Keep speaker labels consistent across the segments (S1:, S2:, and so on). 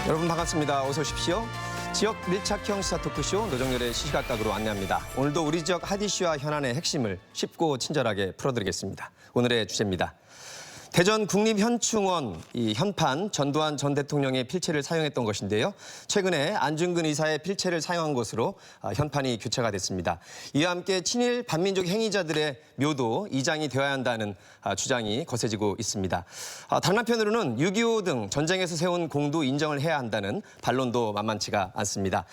S1: 여러분 반갑습니다. 어서 오십시오. 지역 밀착형 시사 토크쇼 노정열의 시시각각으로 안내합니다. 오늘도 우리 지역 핫 이슈와 현안의 핵심을 쉽고 친절하게 풀어드리겠습니다. 오늘의 주제입니다. 대전 국립현충원 이 현판 전두환 전 대통령의 필체를 사용했던 것인데요. 최근에 안중근 의사의 필체를 사용한 것으로 현판이 교체가 됐습니다. 이와 함께 친일 반민족 행위자들의 묘도 이장이 되어야 한다는 주장이 거세지고 있습니다. 다른 한편으로는 6.25 등 전쟁에서 세운 공도 인정을 해야 한다는 반론도 만만치가 않습니다.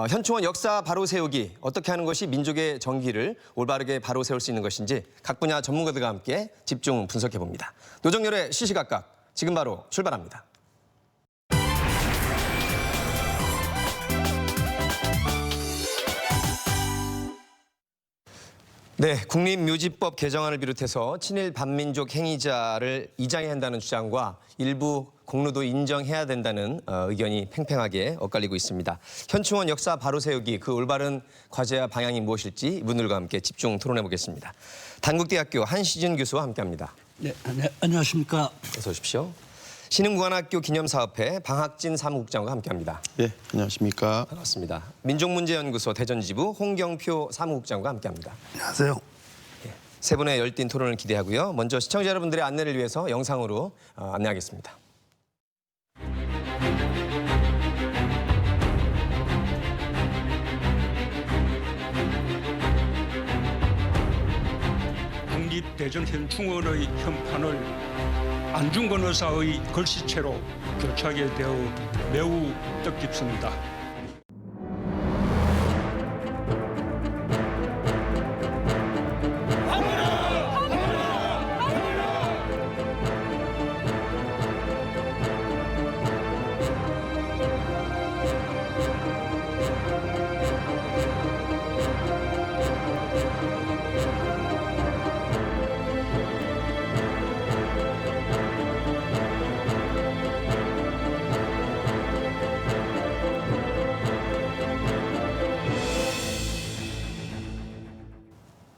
S1: 현충원 역사 바로 세우기 어떻게 하는 것이 민족의 정기를 올바르게 바로 세울 수 있는 것인지 각 분야 전문가들과 함께 집중 분석해 봅니다. 노정열의 시시각각 지금 바로 출발합니다. 네, 국립묘지법 개정안을 비롯해서 친일 반민족 행위자를 이장해야 한다는 주장과 일부 공로도 인정해야 된다는 의견이 팽팽하게 엇갈리고 있습니다. 현충원 역사 바로 세우기 그 올바른 과제와 방향이 무엇일지 이분들과 함께 집중 토론해 보겠습니다. 단국대학교 한시준 교수와 함께합니다.
S2: 네, 안녕하십니까.
S1: 어서 오십시오. 신흥무관학교 기념사업회 방학진 사무국장과 함께합니다.
S3: 네, 안녕하십니까.
S1: 반갑습니다. 민족문제연구소 대전지부 홍경표 사무국장과 함께합니다.
S2: 안녕하세요.
S1: 세 분의 열띤 토론을 기대하고요. 먼저 시청자 여러분들의 안내를 위해서 영상으로 안내하겠습니다.
S4: 국립대전현충원의 현판을 안중근 의사의 글씨체로 교체하게 되어 매우 뜻깊습니다.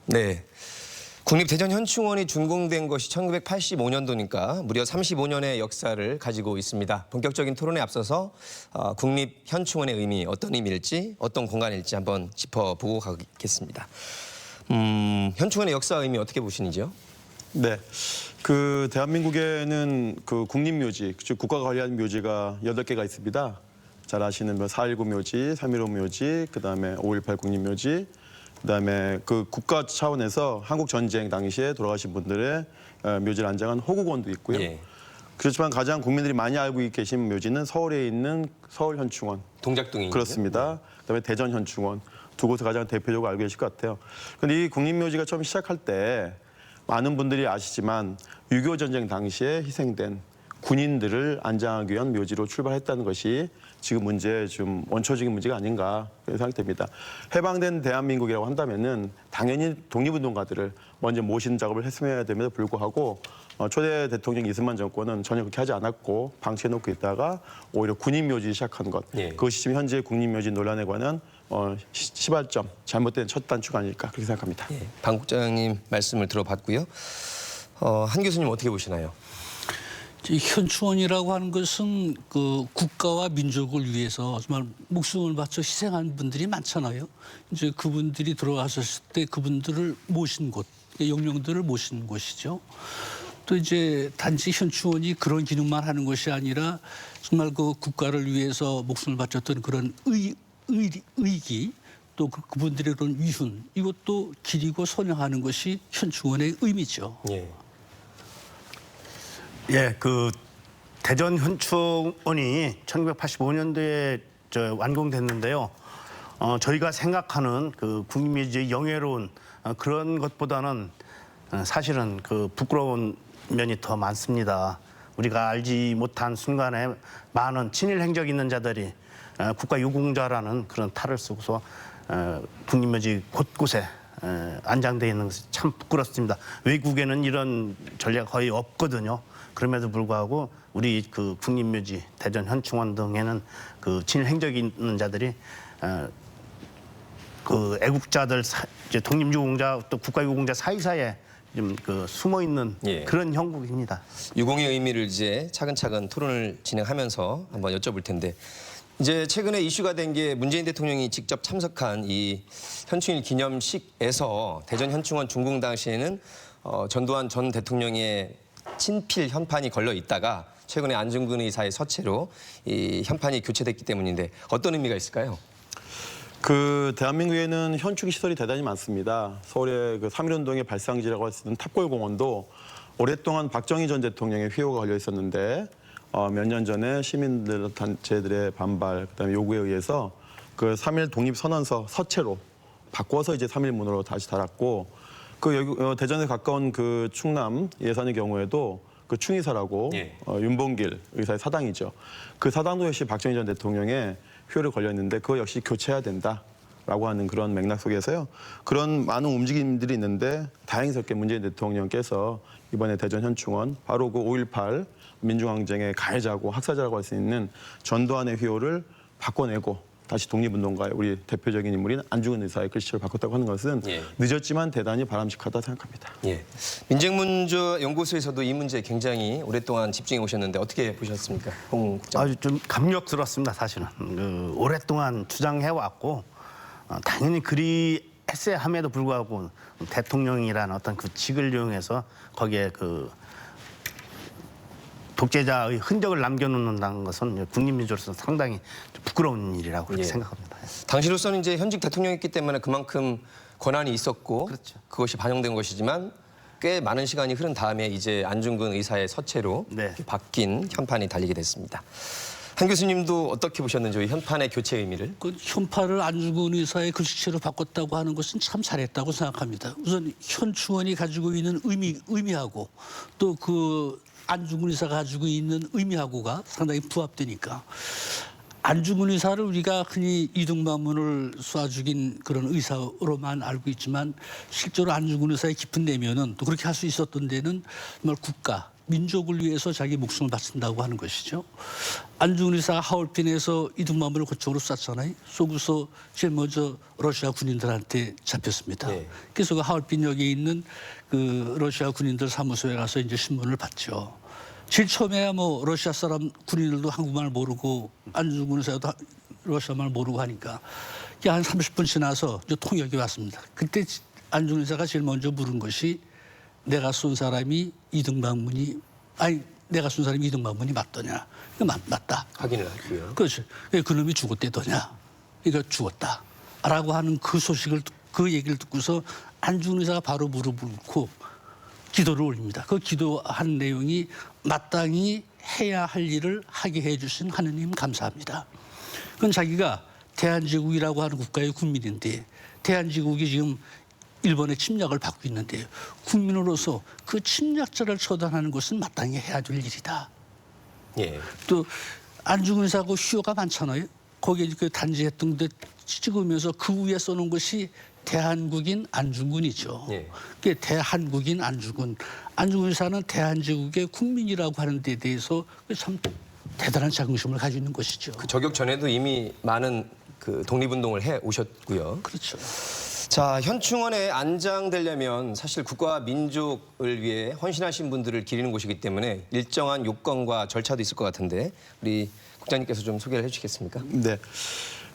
S1: 네, 국립대전현충원이 준공된 것이 1985년도니까 무려 35년의 역사를 가지고 있습니다. 본격적인 토론에 앞서서 국립현충원의 의미, 어떤 의미일지, 어떤 공간일지 한번 짚어보고 가겠습니다. 현충원의 역사 의미 어떻게 보시는지요?
S3: 네, 대한민국에는 국립묘지, 즉 국가가 관리하는 묘지가 8개가 있습니다. 잘 아시는 4.19 묘지, 3.15 묘지, 그다음에 5.18 국립묘지, 그다음에 국가 차원에서 한국 전쟁 당시에 돌아가신 분들의 묘지를 안장한 호국원도 있고요.
S1: 예.
S3: 그렇지만 가장 국민들이 많이 알고 계신 묘지는 서울에 있는 서울현충원.
S1: 동작동이
S3: 그렇습니다. 그다음에 대전현충원 두 곳을 가장 대표적으로 알고 계실 것 같아요. 그런데 이 국립묘지가 처음 시작할 때 많은 분들이 아시지만 6.25 전쟁 당시에 희생된 군인들을 안장하기 위한 묘지로 출발했다는 것이 지금 문제의 좀 원초적인 문제가 아닌가 생각이 됩니다. 해방된 대한민국이라고 한다면은 당연히 독립운동가들을 먼저 모시는 작업을 했음에도 됨에도 불구하고 초대 대통령 이승만 정권은 전혀 그렇게 하지 않았고 방치해놓고 있다가 오히려 군인묘지 시작한 것.
S1: 예.
S3: 그것이 지금 현재 국립묘지 논란에 관한 시발점, 잘못된 첫 단추가 아닐까 그렇게 생각합니다.
S1: 예, 방 국장님 말씀을 들어봤고요. 한 교수님 어떻게 보시나요?
S2: 현충원이라고 하는 것은 국가와 민족을 위해서 정말 목숨을 바쳐 희생한 분들이 많잖아요. 이제 그분들이 돌아가셨을 때 그분들을 모신 곳, 영령들을 모신 곳이죠. 또 이제 단지 현충원이 그런 기능만 하는 것이 아니라 정말 국가를 위해서 목숨을 바쳤던 그런 의기 또 그분들의 그런 위훈 이것도 기리고 선양하는 것이 현충원의 의미죠.
S1: 예.
S5: 예, 대전 현충원이 1985년도에 완공됐는데요. 저희가 생각하는 국립묘지의 영예로운 그런 것보다는 사실은 부끄러운 면이 더 많습니다. 우리가 알지 못한 순간에 많은 친일 행적 있는 자들이 국가유공자라는 그런 탈을 쓰고서 국립묘지 곳곳에 안장되어 있는 것이 참 부끄럽습니다. 외국에는 이런 전례가 거의 없거든요. 그럼에도 불구하고 우리 국립묘지, 대전 현충원 등에는 친일 행적이 있는 자들이 애국자들, 독립유공자 또 국가유공자 사이사이에 좀 그 숨어 있는
S1: 예.
S5: 그런 형국입니다.
S1: 유공의 의미를 이제 차근차근 토론을 진행하면서 한번 여쭤볼 텐데 이제 최근에 이슈가 된 게 문재인 대통령이 직접 참석한 이 현충일 기념식에서 대전 현충원 준공 당시에는 전두환 전 대통령의 친필 현판이 걸려 있다가 최근에 안중근 의사의 서체로 이 현판이 교체됐기 때문인데 어떤 의미가 있을까요?
S3: 그 대한민국에는 현충 시설이 대단히 많습니다. 서울의 그 3.1운동의 발상지라고 할 수 있는 탑골공원도 오랫동안 박정희 전 대통령의 휘호가 걸려 있었는데 몇 년 전에 시민들 단체들의 반발, 그다음에 요구에 의해서 그 3.1 독립선언서 서체로 바꿔서 이제 3.1문으로 다시 달았고 그 여기 대전에 가까운 그 충남 예산의 경우에도 그 충의사라고
S1: 예.
S3: 윤봉길 의사의 사당이죠. 그 사당도 역시 박정희 전 대통령의 휘호를 걸려 있는데 그거 역시 교체해야 된다라고 하는 그런 맥락 속에서요. 그런 많은 움직임들이 있는데 다행스럽게 문재인 대통령께서 이번에 대전 현충원 바로 그 5.18 민주항쟁의 가해자고 학사자라고 할 수 있는 전두환의 휘호를 바꿔내고 다시 독립운동가의 우리 대표적인 인물인 안중근 의사의 글씨를 바꿨다고 하는 것은
S1: 예.
S3: 늦었지만 대단히 바람직하다 생각합니다.
S1: 예. 민정문제연구소에서도 이 문제에 굉장히 오랫동안 집중해 오셨는데 어떻게 보셨습니까? 홍 국장.
S5: 아주 좀 감격스럽습니다. 사실은 그 오랫동안 주장해 왔고 당연히 그리 했어야 함에도 불구하고 대통령이라는 어떤 그 직을 이용해서 거기에 그 독재자의 흔적을 남겨놓는다는 것은 국민민주로서 상당히 부끄러운 일이라고 그렇게
S1: 예.
S5: 생각합니다.
S1: 당시로서는 이제 현직 대통령이었기 때문에 그만큼 권한이 있었고
S5: 그렇죠.
S1: 그것이 반영된 것이지만 꽤 많은 시간이 흐른 다음에 이제 안중근 의사의 서체로
S5: 네.
S1: 바뀐 현판이 달리게 됐습니다. 한 교수님도 어떻게 보셨는지 이 현판의 교체 의미를?
S2: 그 현판을 안중근 의사의 글씨체로 바꿨다고 하는 것은 참 잘했다고 생각합니다. 우선 현충원이 가지고 있는 의미하고 또 그 안중근 의사가 가지고 있는 의미하고가 상당히 부합되니까 안중근 의사를 우리가 흔히 이등반문을 쏴 죽인 그런 의사로만 알고 있지만 실제로 안중근 의사의 깊은 내면은 또 그렇게 할 수 있었던 데는 정말 국가, 민족을 위해서 자기 목숨을 바친다고 하는 것이죠. 안중근 의사가 하얼빈에서 이등반문을 그쪽으로 쐈잖아요. 쏘고서 제일 먼저 러시아 군인들한테 잡혔습니다.
S1: 네.
S2: 그래서 그 하얼빈역에 있는 그 러시아 군인들 사무소에 가서 이제 신문을 봤죠. 제일 처음에야 뭐 러시아 사람 군인들도 한국말 모르고 안중근 의사도 러시아말 모르고 하니까 한 30분 지나서 이제 통역이 왔습니다. 그때 안중근 의사가 제일 먼저 물은 것이 내가 쏜 사람이 이등반문이 맞더냐? 맞다.
S1: 확인을 하고요.
S2: 그렇지. 그놈이 죽었대더냐? 그러니까 죽었다. 라고 하는 그 얘기를 듣고서 안중근 의사가 바로 무릎을 꿇고 기도를 올립니다. 그 기도한 내용이 마땅히 해야 할 일을 하게 해주신 하느님 감사합니다. 그건 자기가 대한제국이라고 하는 국가의 국민인데 대한제국이 지금 일본의 침략을 받고 있는데 국민으로서 그 침략자를 처단하는 것은 마땅히 해야 될 일이다.
S1: 예.
S2: 또 안중근 의사하고 휘호가 많잖아요. 거기에 그 단지했던 데 찍으면서 그 위에 써놓은 것이 대한국인 안중근이죠.
S1: 예.
S2: 그게 대한국인 안중근. 안중근 의사는 대한제국의 국민이라고 하는 데 대해서 참 대단한 자긍심을 가지고 있는 것이죠.
S1: 그 저격 전에도 이미 많은 그 독립운동을 해 오셨고요.
S2: 그렇죠.
S1: 자, 현충원에 안장되려면 사실 국가와 민족을 위해 헌신하신 분들을 기리는 곳이기 때문에 일정한 요건과 절차도 있을 것 같은데 우리 국장님께서 좀 소개를 해주시겠습니까?
S3: 네.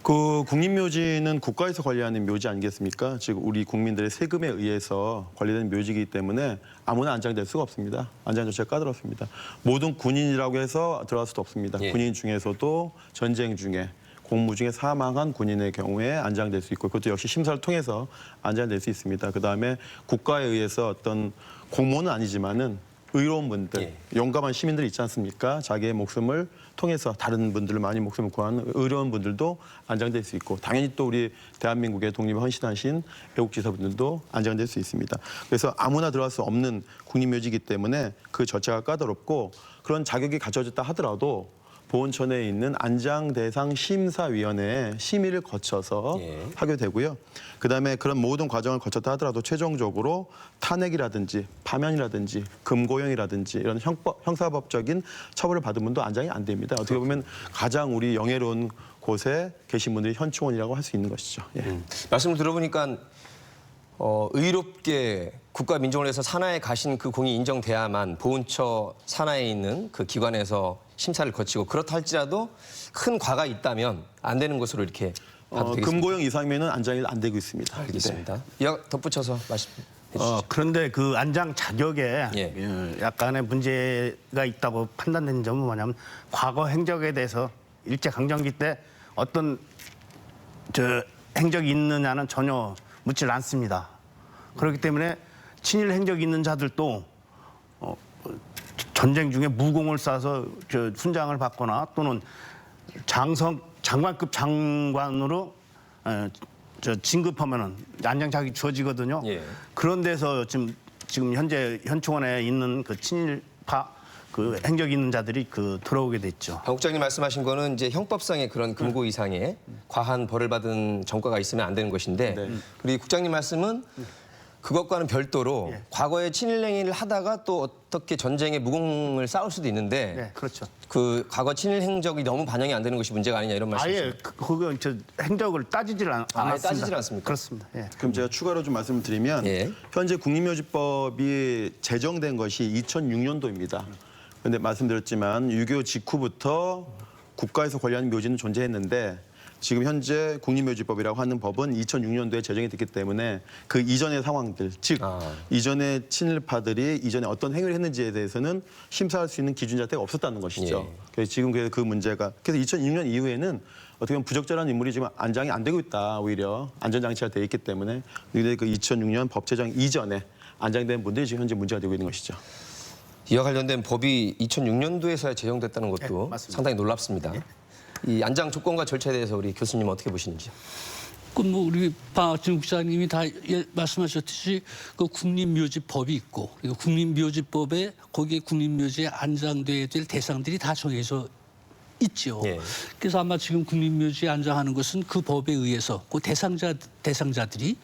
S3: 그 국립묘지는 국가에서 관리하는 묘지 아니겠습니까? 즉 우리 국민들의 세금에 의해서 관리되는 묘지이기 때문에 아무나 안장될 수가 없습니다. 안장 절차가 까다롭습니다. 모든 군인이라고 해서 들어갈 수도 없습니다.
S1: 예.
S3: 군인 중에서도 전쟁 중에 공무 중에 사망한 군인의 경우에 안장될 수 있고 그것도 역시 심사를 통해서 안장될 수 있습니다. 그다음에 국가에 의해서 어떤 공무원은 아니지만은 의로운 분들,
S1: 예.
S3: 용감한 시민들이 있지 않습니까? 자기의 목숨을 통해서 다른 분들을 많이 목숨을 구하는 의로운 분들도 안장될 수 있고 당연히 또 우리 대한민국의 독립에 헌신하신 애국지사분들도 안장될 수 있습니다. 그래서 아무나 들어갈 수 없는 국립묘지이기 때문에 그 절차가 까다롭고 그런 자격이 갖춰졌다 하더라도 보훈처내에 있는 안장 대상 심사위원회에 심의를 거쳐서
S1: 예.
S3: 하게 되고요. 그다음에 그런 모든 과정을 거쳤다 하더라도 최종적으로 탄핵이라든지 파면이라든지 금고형이라든지 이런 형사법적인 처벌을 받은 분도 안장이 안 됩니다. 어떻게 보면 가장 우리 영예로운 곳에 계신 분들이 현충원이라고 할 수 있는 것이죠. 예.
S1: 말씀을 들어보니까 의롭게 국가 민족을 위해서 산하에 가신 그 공이 인정돼야만 보훈처 산하에 있는 그 기관에서 심사를 거치고 그렇다 할지라도 큰 과가 있다면 안 되는 것으로 이렇게 봐도 되겠습니다.
S3: 금고형 이상이면은 안장이 안 되고 있습니다.
S1: 알겠습니다. 이어 덧붙여서 말씀해 주시죠.
S5: 그런데 그 안장 자격에
S1: 예.
S5: 약간의 문제가 있다고 판단된 점은 뭐냐면 과거 행적에 대해서 일제강점기 때 어떤 행적이 있느냐는 전혀 묻질 않습니다. 그렇기 때문에 친일 행적이 있는 자들도 전쟁 중에 무공을 쌓아서 훈장을 받거나 또는 장관급 장관으로 진급하면은 안장 자격이 주어지거든요.
S1: 예.
S5: 그런 데서 지금 현재 현충원에 있는 그 친일파 그 행적이 있는 자들이 들어오게 됐죠.
S1: 박 국장님 말씀하신 거는 이제 형법상의 그런 금고 이상의 과한 벌을 받은 전과가 있으면 안 되는 것인데 우리 국장님 말씀은 그것과는 별도로 과거에 친일 행위를 하다가 또 어떻게 전쟁에 무공을 쌓을 수도 있는데
S5: 네, 그렇죠.
S1: 그 과거 친일 행적이 너무 반영이 안 되는 것이 문제가 아니냐 이런 말씀이시죠?
S5: 아예 그거 행적을 따지질 않았습니다.
S1: 따지질 않습니까?
S5: 그렇습니다. 예.
S3: 그럼 제가 추가로 좀 말씀을 드리면
S1: 예.
S3: 현재 국립묘지법이 제정된 것이 2006년도입니다. 그런데 말씀드렸지만 6.25 직후부터 국가에서 관리하는 묘지는 존재했는데 지금 현재 국립묘지법이라고 하는 법은 2006년도에 제정이 됐기 때문에 그 이전의 상황들, 즉 이전의 친일파들이 이전에 어떤 행위를 했는지에 대해서는 심사할 수 있는 기준 자체가 없었다는 것이죠.
S1: 예.
S3: 그래서 지금 그 문제가 그래서 2006년 이후에는 어떻게 보면 부적절한 인물이 지금 안장이 안 되고 있다. 오히려 안전장치가 돼 있기 때문에 근데 그 2006년 법 제정 이전에 안장된 분들이 지금 현재 문제가 되고 있는 것이죠.
S1: 이와 관련된 법이 2006년도에서야 제정됐다는 것도
S5: 네, 맞습니다.
S1: 상당히 놀랍습니다. 이 안장 조건과 절차에 대해서 우리 교수님 어떻게 보시는지요?
S2: 뭐 우리 박진 국장님이 다 말씀하셨듯이 그 국립묘지법이 있고 그리고 국립묘지법에 거기에 국립묘지에 안장돼야 될 대상들이 다 정해져 있죠.
S1: 예.
S2: 그래서 아마 지금 국립묘지에 안장하는 것은 그 법에 의해서 그 대상자들이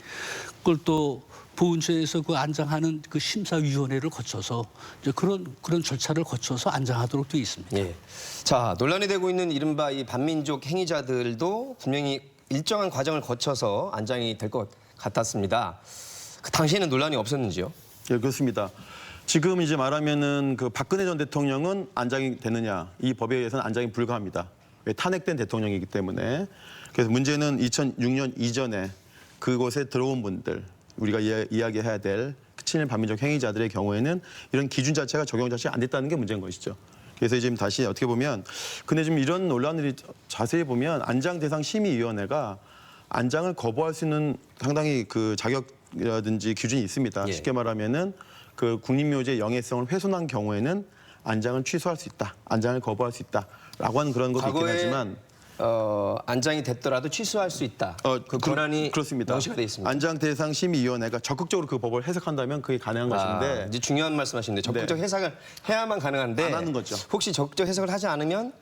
S2: 그걸 또 보훈처에서 그 안장하는 그 심사위원회를 거쳐서 이제 그런 절차를 거쳐서 안장하도록 되어 있습니다.
S1: 예. 자, 논란이 되고 있는 이른바 이 반민족 행위자들도 분명히 일정한 과정을 거쳐서 안장이 될 것 같았습니다. 그 당시에는 논란이 없었는지요?
S3: 예, 그렇습니다. 지금 이제 말하면은 그 박근혜 전 대통령은 안장이 되느냐 이 법에 의해서는 안장이 불가합니다. 왜 탄핵된 대통령이기 때문에. 그래서 문제는 2006년 이전에 그곳에 들어온 분들 우리가 이야기해야 될 친일 반민족 행위자들의 경우에는 이런 기준 자체가 적용 자체가 안 됐다는 게 문제인 것이죠. 그래서 지금 다시 어떻게 보면 근데 지금 이런 논란들이 자세히 보면 안장 대상 심의위원회가 안장을 거부할 수 있는 상당히 그 자격이라든지 기준이 있습니다.
S1: 예.
S3: 쉽게 말하면은 그 국립묘지의 영예성을 훼손한 경우에는 안장을 취소할 수 있다, 안장을 거부할 수 있다라고 하는 그런 것도 있긴
S1: 과거에
S3: 하지만
S1: 안장이 됐더라도 취소할 수 있다. 그 권한이
S3: 그렇습니다.
S1: 명시가 돼 있습니다.
S3: 안장 대상 심의위원회가 적극적으로 그 법을 해석한다면 그게 가능한 것인데
S1: 이제 중요한 말씀하시는데 적극적
S3: 네.
S1: 해석을 해야만 가능한데
S3: 안 하는 거죠.
S1: 혹시 적극적 해석을 하지 않으면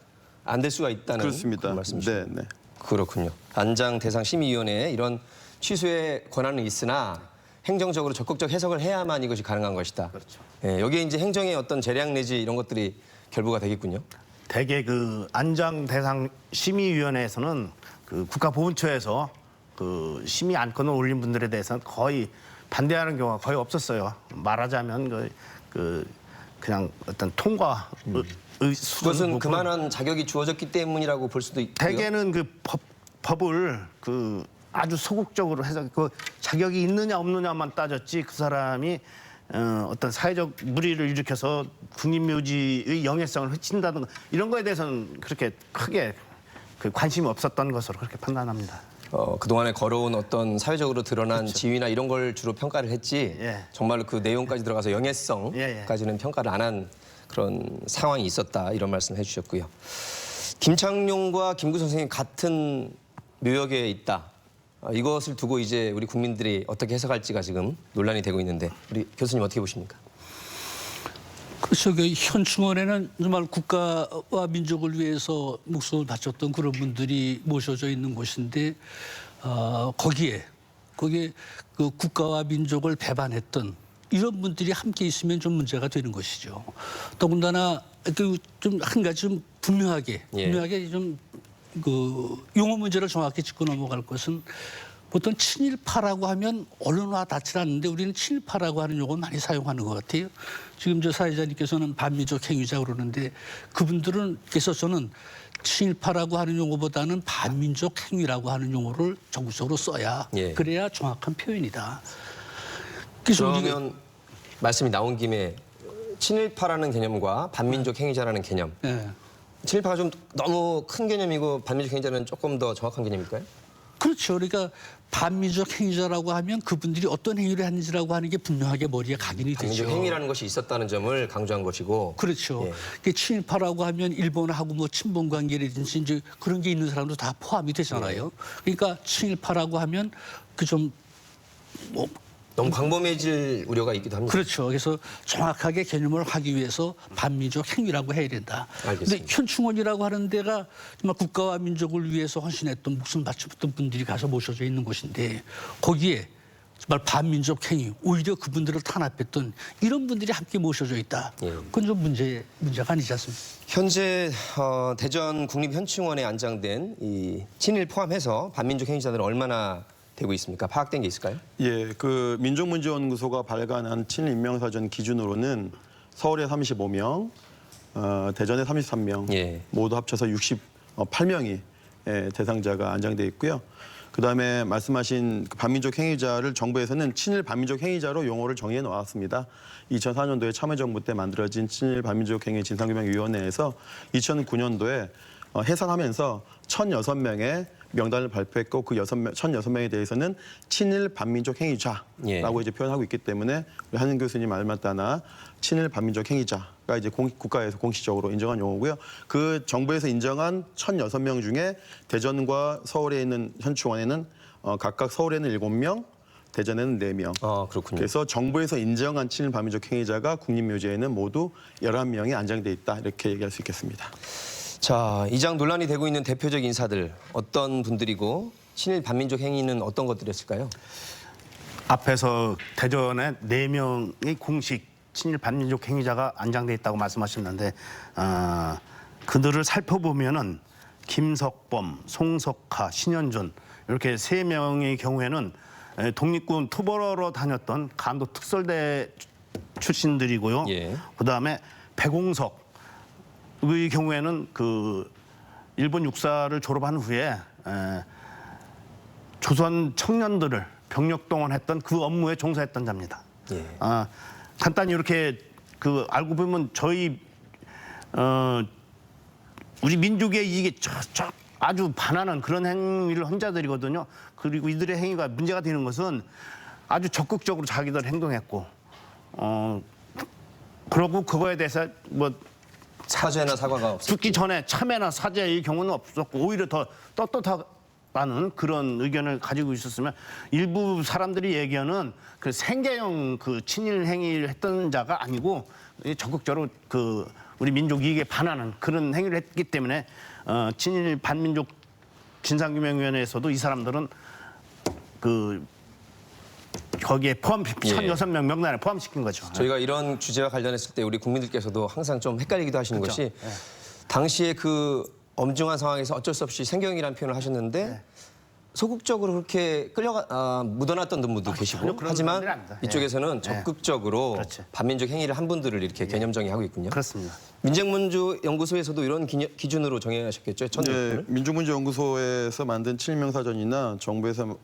S1: 안 될 수가 있다는
S3: 그렇습니다.
S1: 그런 말씀이시죠?
S3: 네, 네.
S1: 그렇군요. 안장 대상 심의위원회에 이런 취소의 권한은 있으나 행정적으로 적극적 해석을 해야만 이것이 가능한 것이다.
S5: 그렇죠.
S1: 예, 여기에 이제 행정의 어떤 재량 내지 이런 것들이 결부가 되겠군요.
S5: 대개 그 안장 대상 심의위원회에서는 그 국가보훈처에서 그 심의 안건을 올린 분들에 대해서는 거의 반대하는 경우가 거의 없었어요. 말하자면 그냥 어떤 통과
S1: 그것은 그만한 자격이 주어졌기 때문이라고 볼 수도 있고요.
S5: 대개는 그 법을 그 아주 소극적으로 해서 그 자격이 있느냐 없느냐만 따졌지 그 사람이 어떤 사회적 무리를 일으켜서 국립묘지의 영예성을 해친다든가 이런 거에 대해서는 그렇게 크게 그 관심이 없었던 것으로 그렇게 판단합니다.
S1: 그동안에 걸어온 어떤 사회적으로 드러난 지위나 이런 걸 주로 평가를 했지
S5: 예.
S1: 정말로 그 내용까지 들어가서 영예성까지는 평가를 안 한 그런 상황이 있었다 이런 말씀 해주셨고요. 김창룡과 김구 선생이 같은 묘역에 있다. 이것을 두고 이제 우리 국민들이 어떻게 해석할지가 지금 논란이 되고 있는데 우리 교수님 어떻게 보십니까?
S2: 그렇죠. 그 현충원에는 정말 국가와 민족을 위해서 목숨을 바쳤던 그런 분들이 모셔져 있는 곳인데 거기에 그 국가와 민족을 배반했던 이런 분들이 함께 있으면 좀 문제가 되는 것이죠. 더군다나 좀 한 가지 좀 분명하게 좀 그 용어 문제를 정확히 짚고 넘어갈 것은 보통 친일파라고 하면 언론화 닿지 않는데 우리는 친일파라고 하는 용어를 많이 사용하는 것 같아요. 지금 저 사회자님께서는 반민족 행위자 그러는데 그분들은께서 저는 친일파라고 하는 용어보다는 반민족 행위라고 하는 용어를 적극적으로 써야
S1: 예.
S2: 그래야 정확한 표현이다. 그래서 우리가
S1: 그러면 말씀이 나온 김에 친일파라는 개념과 반민족 행위자라는 개념.
S2: 예.
S1: 친일파가 좀 너무 큰 개념이고 반민족 행위자는 조금 더 정확한 개념일까요?
S2: 그렇죠. 그러니까 반민족 행위자라고 하면 그분들이 어떤 행위를 했는지라고 하는 게 분명하게 머리에 각인이
S1: 반민족
S2: 되죠.
S1: 행위라는 것이 있었다는 점을 강조한 것이고.
S2: 그렇죠.
S1: 예.
S2: 그 친일파라고 하면 일본하고 뭐 친분 관계라든지 이제 그런 게 있는 사람도 다 포함이 되잖아요. 그러니까 친일파라고 하면 그 좀 뭐
S1: 너무 광범해질 우려가 있기도 합니다.
S2: 그렇죠. 그래서 정확하게 개념을 하기 위해서 반민족 행위라고 해야 된다.
S1: 알겠습니다.
S2: 근데 현충원이라고 하는 데가 정말 국가와 민족을 위해서 헌신했던 목숨 바쳤던 분들이 가서 모셔져 있는 곳인데 거기에 정말 반민족 행위, 오히려 그분들을 탄압했던 이런 분들이 함께 모셔져 있다.
S1: 예.
S2: 그건 좀 문제가 아니지 않습니까?
S1: 현재 대전 국립현충원에 안장된 이 친일 포함해서 반민족 행위자들은 얼마나 되고 있습니까? 파악된 게 있을까요?
S3: 예, 그 민족문제연구소가 발간한 친일 인명사전 기준으로는 서울에 35명, 대전에 33명,
S1: 예.
S3: 모두 합쳐서 68명이 대상자가 안장돼 있고요. 그다음에 말씀하신 그 반민족 행위자를 정부에서는 친일 반민족 행위자로 용어를 정의해 놓았습니다. 2004년도에 참여정부 때 만들어진 친일 반민족 행위 진상규명위원회에서 2009년도에 해산하면서 1,006명의 명단을 발표했고 그 1,006명에 대해서는 친일 반민족 행위자라고
S1: 예.
S3: 이제 표현하고 있기 때문에 우리 한인 교수님 말 맞다나 친일 반민족 행위자가 이제 국가에서 공식적으로 인정한 용어고요. 그 정부에서 인정한 1,006명 중에 대전과 서울에 있는 현충원에는 각각 서울에는 7명, 대전에는 4명.
S1: 그렇군요.
S3: 그래서 정부에서 인정한 친일 반민족 행위자가 국립묘지에는 모두 11명이 안장돼 있다 이렇게 얘기할 수 있겠습니다.
S1: 자, 이장 논란이 되고 있는 대표적 인사들 어떤 분들이고 친일 반민족 행위는 어떤 것들이었을까요?
S5: 앞에서 대전에 4명의 공식 친일 반민족 행위자가 안장돼 있다고 말씀하셨는데 그들을 살펴보면은 김석범, 송석하, 신현준 이렇게 3명의 경우에는 독립군 투벌하러 다녔던 간도 특설대 출신들이고요.
S1: 예.
S5: 그다음에 백옹석 의 경우에는 그 일본 육사를 졸업한 후에 조선 청년들을 병력 동원했던 그 업무에 종사했던 자입니다.
S1: 예.
S5: 간단히 이렇게 그 알고 보면 저희 우리 민족의 이게 아주 반하는 그런 행위를 한 자들이거든요. 그리고 이들의 행위가 문제가 되는 것은 아주 적극적으로 자기들 행동했고, 그러고 그거에 대해서 뭐
S1: 사죄나 사과가 없었죠.
S5: 죽기 전에 참회나 사죄의 경우는 없었고 오히려 더 떳떳하다는 그런 의견을 가지고 있었으면 일부 사람들이 얘기하는 그 생계형 그 친일 행위를 했던 자가 아니고 적극적으로 그 우리 민족 이익에 반하는 그런 행위를 했기 때문에 친일 반민족 진상규명위원회에서도 이 사람들은 그 거기에 포함 1,006명 명단에 포함시킨 거죠.
S1: 저희가 이런 주제와 관련했을 때 우리 국민들께서도 항상 좀 헷갈리기도 하시는
S5: 그렇죠.
S1: 것이 당시에 그 엄중한 상황에서 어쩔 수 없이 생경이라는 표현을 하셨는데 소극적으로 그렇게 묻어놨던 분도 계시고
S5: 전혀 그런
S1: 하지만
S5: 사람들이 아닙니다.
S1: 이쪽에서는
S5: 예.
S1: 적극적으로
S5: 그렇지.
S1: 반민족 행위를 한 분들을 이렇게 개념 정의하고 있군요.
S5: 그렇습니다.
S1: 민족문제연구소에서도 이런 기준으로 정의하셨겠죠?
S3: 네, 민족문제연구소에서 만든 친일명사전이나 정부에서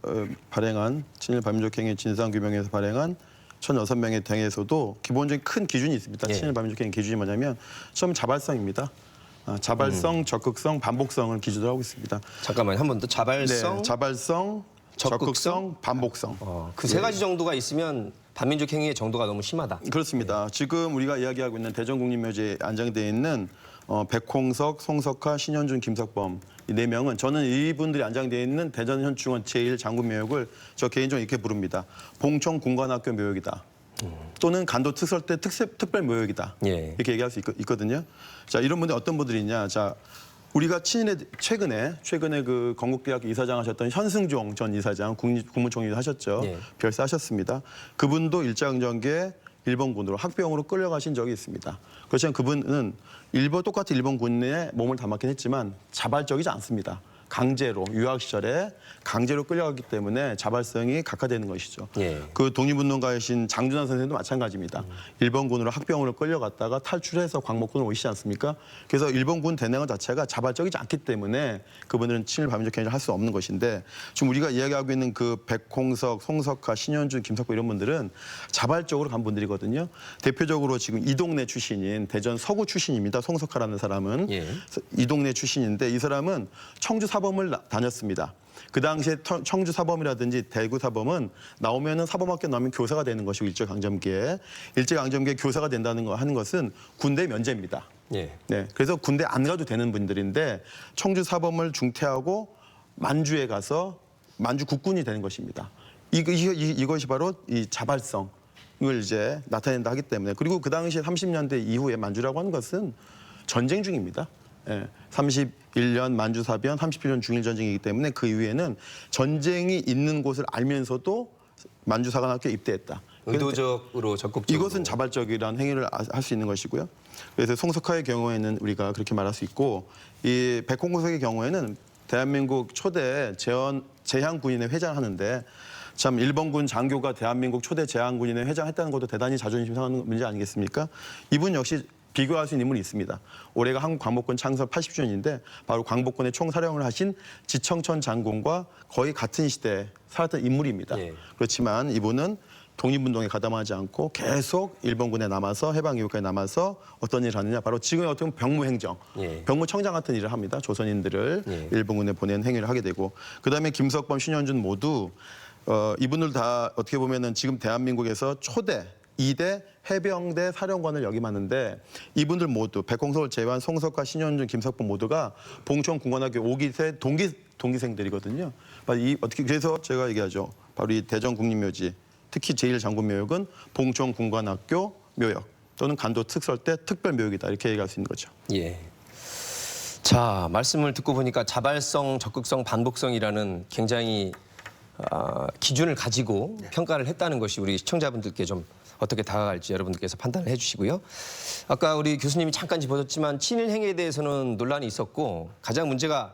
S3: 발행한 친일 반민족 행위 진상규명에서 발행한 1,006명의 등에서도 기본적인 큰 기준이 있습니다.
S1: 예.
S3: 친일 반민족 행위 기준이 뭐냐면 처음 자발성입니다. 자발성, 적극성, 반복성을 기준으로 하고 있습니다.
S1: 잠깐만요. 한 번 더. 자발성,
S3: 네, 자발성, 적극성, 반복성.
S1: 그 세 가지 정도가 있으면 반민족 행위의 정도가 너무 심하다.
S3: 그렇습니다. 지금 우리가 이야기하고 있는 대전국립묘지에 안장되어 있는 백홍석, 송석하, 신현준, 김석범 이 4명은 저는 이분들이 안장되어 있는 대전현충원 제1장군묘역을 저 개인적으로 이렇게 부릅니다. 봉천군관학교 묘역이다. 또는 간도 특설대 특별묘역이다.
S1: 예.
S3: 이렇게 얘기할 수 있거든요. 자, 이런 분들 어떤 분들이 있냐. 자, 우리가 친일에 최근에 그 건국대학교 이사장 하셨던 현승종 전 이사장 국무총리도 하셨죠.
S1: 예.
S3: 별사하셨습니다. 그분도 일장정기에 일본군으로 학병으로 끌려가신 적이 있습니다. 그렇지만 그분은 똑같이 일본군에 몸을 담았긴 했지만 자발적이지 않습니다. 강제로 유학 시절에 강제로 끌려갔기 때문에 자발성이 각하되는 것이죠.
S1: 예.
S3: 그 독립운동가이신 장준환 선생도 마찬가지입니다. 일본군으로 학병으로 끌려갔다가 탈출해서 광복군으로 오시지 않습니까? 그래서 일본군 대내관 자체가 자발적이지 않기 때문에 그분들은 친일 반민족 행위를 할 수 없는 것인데 지금 우리가 이야기하고 있는 그 백홍석, 송석화, 신현준, 김석보 이런 분들은 자발적으로 간 분들이거든요. 대표적으로 지금 이 동네 출신인 대전 서구 출신입니다. 송석화라는 사람은
S1: 예.
S3: 이 동네 출신인데 이 사람은 청주 사범을 다녔습니다. 그 당시에 청주 사범이라든지 대구 사범은 나오면은 사범학교 나오면 교사가 되는 것이고 일제강점기에 교사가 된다는 거 하는 것은 군대 면제입니다.
S1: 예.
S3: 네, 그래서 군대 안 가도 되는 분들인데 청주 사범을 중퇴하고 만주에 가서 만주 국군이 되는 것입니다. 이것이 바로 이 자발성을 이제 나타낸다 하기 때문에 그리고 그 당시에 30년대 이후에 만주라고 하는 것은 전쟁 중입니다. 예, 31년 만주사변, 37년 중일전쟁이기 때문에 그 이후에는 전쟁이 있는 곳을 알면서도 만주사관학교에 입대했다.
S1: 의도적으로 적극적으로.
S3: 이것은 자발적이라는 행위를 할 수 있는 것이고요. 그래서 송석화의 경우에는 우리가 그렇게 말할 수 있고 이 백홍석의 경우에는 대한민국 초대 제향군인회 회장을 하는데 참 일본군 장교가 대한민국 초대 제향군인회 회장했다는 것도 대단히 자존심 상하는 문제 아니겠습니까? 이분 역시 비교할 수 있는 인물이 있습니다. 올해가 한국 광복군 창설 80주년인데 바로 광복군의 총사령을 하신 지청천 장군과 거의 같은 시대에 살았던 인물입니다.
S1: 예.
S3: 그렇지만 이분은 독립운동에 가담하지 않고 계속 일본군에 남아서 해방 이후까지 남아서 어떤 일을 하느냐 바로 지금의 어떤 병무행정,
S1: 예.
S3: 병무청장 같은 일을 합니다. 조선인들을
S1: 예.
S3: 일본군에 보낸 행위를 하게 되고 그다음에 김석범, 신현준 모두 이분들 다 어떻게 보면은 지금 대한민국에서 초대 2대 해병대 사령관을 역임하는데 이분들 모두 백홍석을 제외한 송석화, 신현준, 김석범 모두가 봉천군관학교 5기세 동기생들이거든요. 그래서 제가 얘기하죠. 바로 이 대전국립묘지 특히 제1장군묘역은 봉천군관학교 묘역 또는 간도 특설대 특별묘역이다 이렇게 얘기할 수 있는 거죠.
S1: 예. 자, 말씀을 듣고 보니까 자발성, 적극성, 반복성이라는 굉장히 기준을 가지고 평가를 했다는 것이 우리 시청자분들께 좀 어떻게 다가갈지 여러분들께서 판단을 해주시고요. 아까 우리 교수님이 잠깐 짚어줬지만 친일 행위에 대해서는 논란이 있었고 가장 문제가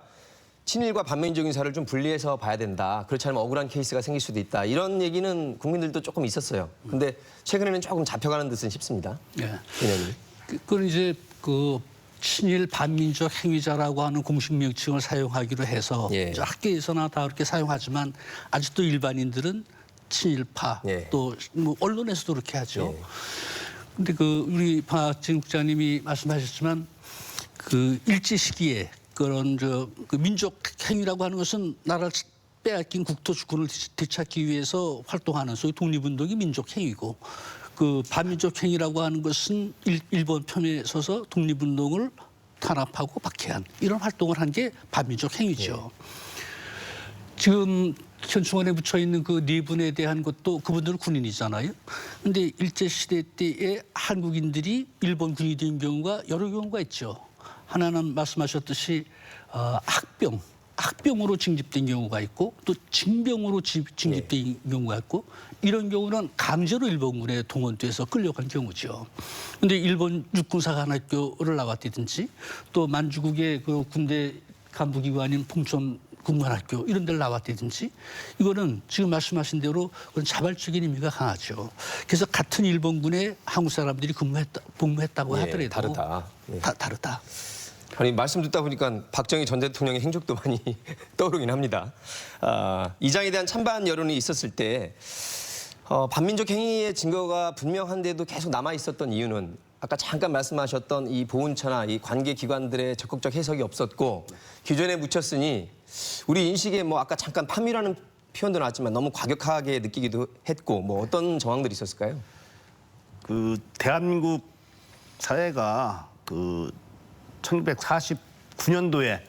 S1: 친일과 반민족 인사를 좀 분리해서 봐야 된다. 그렇지 않으면 억울한 케이스가 생길 수도 있다. 이런 얘기는 국민들도 조금 있었어요. 근데 최근에는 조금 잡혀가는 듯은 싶습니다.
S2: 예.
S1: 개념이.
S2: 그건 이제 그 친일 반민족 행위자라고 하는 공식 명칭을 사용하기로 해서
S1: 예.
S2: 이제 학계에서나 다 그렇게 사용하지만 아직도 일반인들은 친일파
S1: 예.
S2: 또 뭐 언론에서도 그렇게 하죠.
S1: 예.
S2: 근데 그 우리 박진 국장님이 말씀하셨지만 그 일제 시기에 그런 그 민족 행위라고 하는 것은 나라를 빼앗긴 국토 주권을 되찾기 위해서 활동하는 소위 독립운동이 민족 행위고 그 반민족 행위라고 하는 것은 일본 편에 서서 독립운동을 탄압하고 박해한 이런 활동을 한 게 반민족 행위죠. 지금 현충원에 붙여 있는 그 네 분에 대한 것도 그분들은 군인이잖아요. 그런데 일제 시대 때에 한국인들이 일본 군인이 된 경우가 여러 경우가 있죠. 하나는 말씀하셨듯이 학병으로 징집된 경우가 있고 또 징병으로 징집된 경우가 있고 이런 경우는 강제로 일본군에 동원돼서 끌려간 경우죠. 그런데 일본 육군사관학교를 나왔다든지 또 만주국의 그 군대 간부기관인 봉천 군관학교 이런 데를 나왔다든지 이거는 지금 말씀하신 대로 그런 자발적인 의미가 강하죠. 그래서 같은 일본군에 한국 사람들이 복무했다고
S1: 예,
S2: 하더라도
S1: 다르다. 예.
S2: 다르다.
S1: 아니 말씀 듣다 보니까 박정희 전 대통령의 행적도 많이 떠오르긴 합니다. 이장에 대한 찬반 여론이 있었을 때 반민족 행위의 증거가 분명한데도 계속 남아 있었던 이유는 아까 잠깐 말씀하셨던 이 보훈처나 이 관계 기관들의 적극적 해석이 없었고 기존에 묻혔으니 우리 인식에 뭐 아까 잠깐 파묘라는 표현도 나왔지만 너무 과격하게 느끼기도 했고 뭐 어떤 정황들이 있었을까요?
S5: 그 대한민국 사회가 그 1949년도에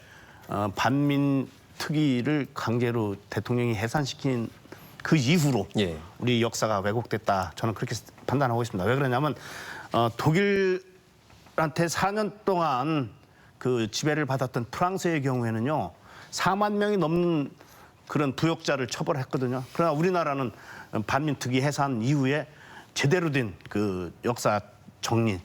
S5: 반민 특위를 강제로 대통령이 해산시킨 그 이후로
S1: 예.
S5: 우리 역사가 왜곡됐다. 저는 그렇게 판단하고 있습니다. 왜 그러냐면 독일한테 4년 동안 그 지배를 받았던 프랑스의 경우에는요. 4만 명이 넘는 그런 부역자를 처벌했거든요. 그러나 우리나라는 반민 특위 해산 이후에 제대로 된 그 역사 정리,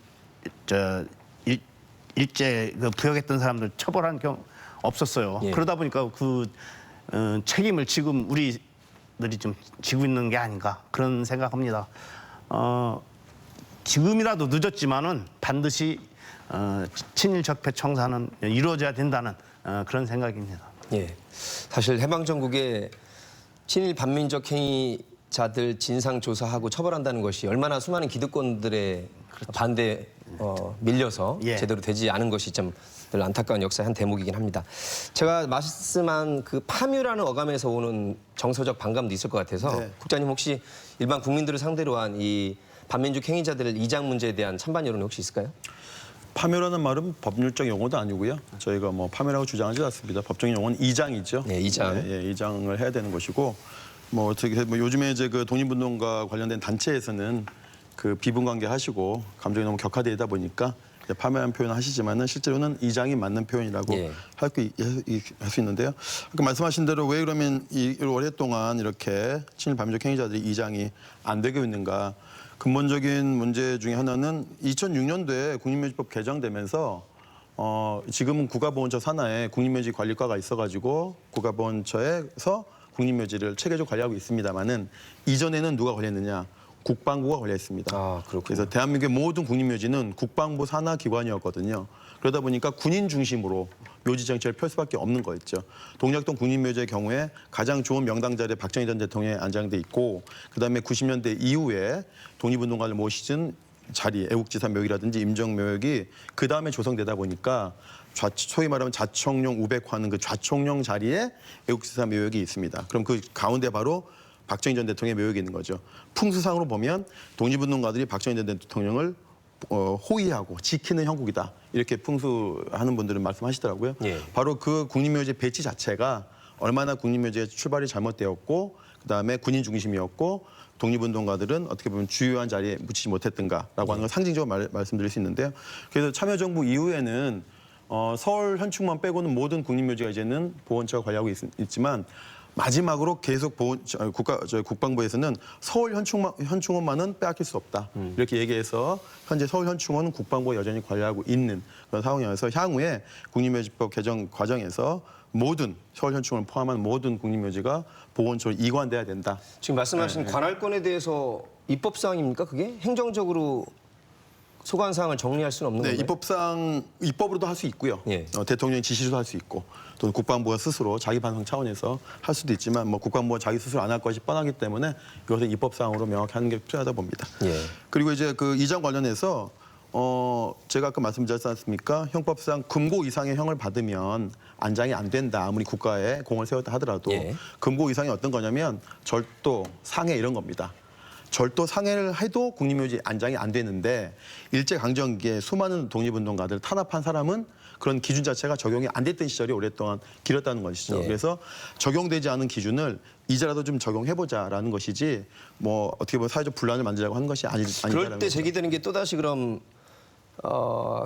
S5: 일제 그 부역했던 사람들 처벌한 경우 없었어요.
S1: 예.
S5: 그러다 보니까 그 책임을 지금 우리들이 좀 지고 있는 게 아닌가 그런 생각합니다. 지금이라도 늦었지만은 반드시 친일 적폐 청산은 이루어져야 된다는 그런 생각입니다.
S1: 예. 사실 해방 전국에 친일 반민족 행위자들 진상 조사하고 처벌한다는 것이 얼마나 수많은 기득권들의 반대에 밀려서
S5: 예.
S1: 제대로 되지 않은 것이 좀 늘 안타까운 역사의 한 대목이긴 합니다. 제가 말씀한 그 파묘라는 어감에서 오는 정서적 반감도 있을 것 같아서
S3: 네.
S1: 국장님 혹시 일반 국민들을 상대로 한 이 반민족 행위자들 이장 문제에 대한 찬반 여론이 혹시 있을까요?
S3: 파묘라는 말은 법률적 용어도 아니고요. 저희가 뭐 파묘라고 주장하지 않습니다. 법적인 용어는 이장이죠.
S1: 네, 이장.
S3: 예, 이장을 해야 되는 것이고 뭐 어떻게 뭐 요즘에 이제 그 독립운동과 관련된 단체에서는 그 비분관계 하시고 감정이 너무 격화되다 보니까 파묘한 표현을 하시지만은 실제로는 이장이 맞는 표현이라고
S1: 예.
S3: 할 수 있는데요. 아까 말씀하신 대로 왜 그러면 오랫동안 이렇게 친일 반민족 행위자들이 이장이 안 되고 있는가? 근본적인 문제 중에 하나는 2006년도에 국립묘지법 개정되면서 지금은 국가보훈처 산하에 국립묘지관리과가 있어가지고 국가보훈처에서 국립묘지를 체계적으로 관리하고 있습니다만은 이전에는 누가 관리했느냐? 국방부가 관리했습니다.
S1: 아, 그렇군요.
S3: 그래서 대한민국의 모든 국립묘지는 국방부 산하 기관이었거든요. 그러다 보니까 군인 중심으로 묘지 정책을 펼 수밖에 없는 거였죠. 동작동 국립묘지의 경우에 가장 좋은 명당 자리에 박정희 전 대통령이 안장돼 있고 그다음에 90년대 이후에 독립운동가를 모시는 자리, 애국지사 묘역이라든지 임정묘역이 그다음에 조성되다 보니까 소위 말하면 좌총룡 우백화는 그 좌총룡 자리에 애국지사 묘역이 있습니다. 그럼 그 가운데 바로 박정희 전 대통령의 묘역이 있는 거죠. 풍수상으로 보면 독립운동가들이 박정희 전 대통령을 호위하고 지키는 형국이다. 이렇게 풍수하는 분들은 말씀하시더라고요.
S1: 예.
S3: 바로 그 국립묘지 배치 자체가 얼마나 국립묘지의 출발이 잘못되었고 그다음에 군인 중심이었고 독립운동가들은 어떻게 보면 주요한 자리에 묻히지 못했던가라고 하는 걸 상징적으로 말씀드릴 수 있는데요. 그래서 참여정부 이후에는 서울 현충만 빼고는 모든 국립묘지가 이제는 보훈처가 관리하고 있지만 마지막으로 계속 국방부에서는 서울 현충원만은 빼앗길 수 없다. 이렇게 얘기해서 현재 서울 현충원은 국방부가 여전히 관리하고 있는 그런 상황이어서 향후에 국립묘지법 개정 과정에서 모든 서울 현충원을 포함한 모든 국립묘지가 보훈처로 이관돼야 된다.
S1: 지금 말씀하신 관할권에 대해서 입법사항입니까? 그게 행정적으로 소관사항을 정리할 수는 없는
S3: 네,
S1: 건가요?
S3: 입법으로도 할 수 있고요.
S1: 예.
S3: 대통령의 지시로도 할 수 있고 또 국방부가 스스로 자기 반성 차원에서 할 수도 있지만 뭐 국방부가 자기 스스로 안 할 것이 뻔하기 때문에 이것을 입법사항으로 명확히 하는 게 필요하다 봅니다.
S1: 예.
S3: 그리고 이제 그 이장 관련해서 제가 아까 말씀드렸지 않습니까? 형법상 금고 이상의 형을 받으면 안장이 안 된다. 아무리 국가에 공을 세웠다 하더라도
S1: 예.
S3: 금고 이상이 어떤 거냐면 절도, 상해 이런 겁니다. 절도 상해를 해도 국립묘지 안장이 안 되는데 일제강점기에 수많은 독립운동가들 탄압한 사람은 그런 기준 자체가 적용이 안 됐던 시절이 오랫동안 길었다는 것이죠.
S1: 예.
S3: 그래서 적용되지 않은 기준을 이제라도 좀 적용해보자라는 것이지 뭐 어떻게 보면 사회적 분란을 만들자고 하는 것이 아니다라는
S1: 그럴 때
S3: 거죠.
S1: 제기되는 게 또다시 그럼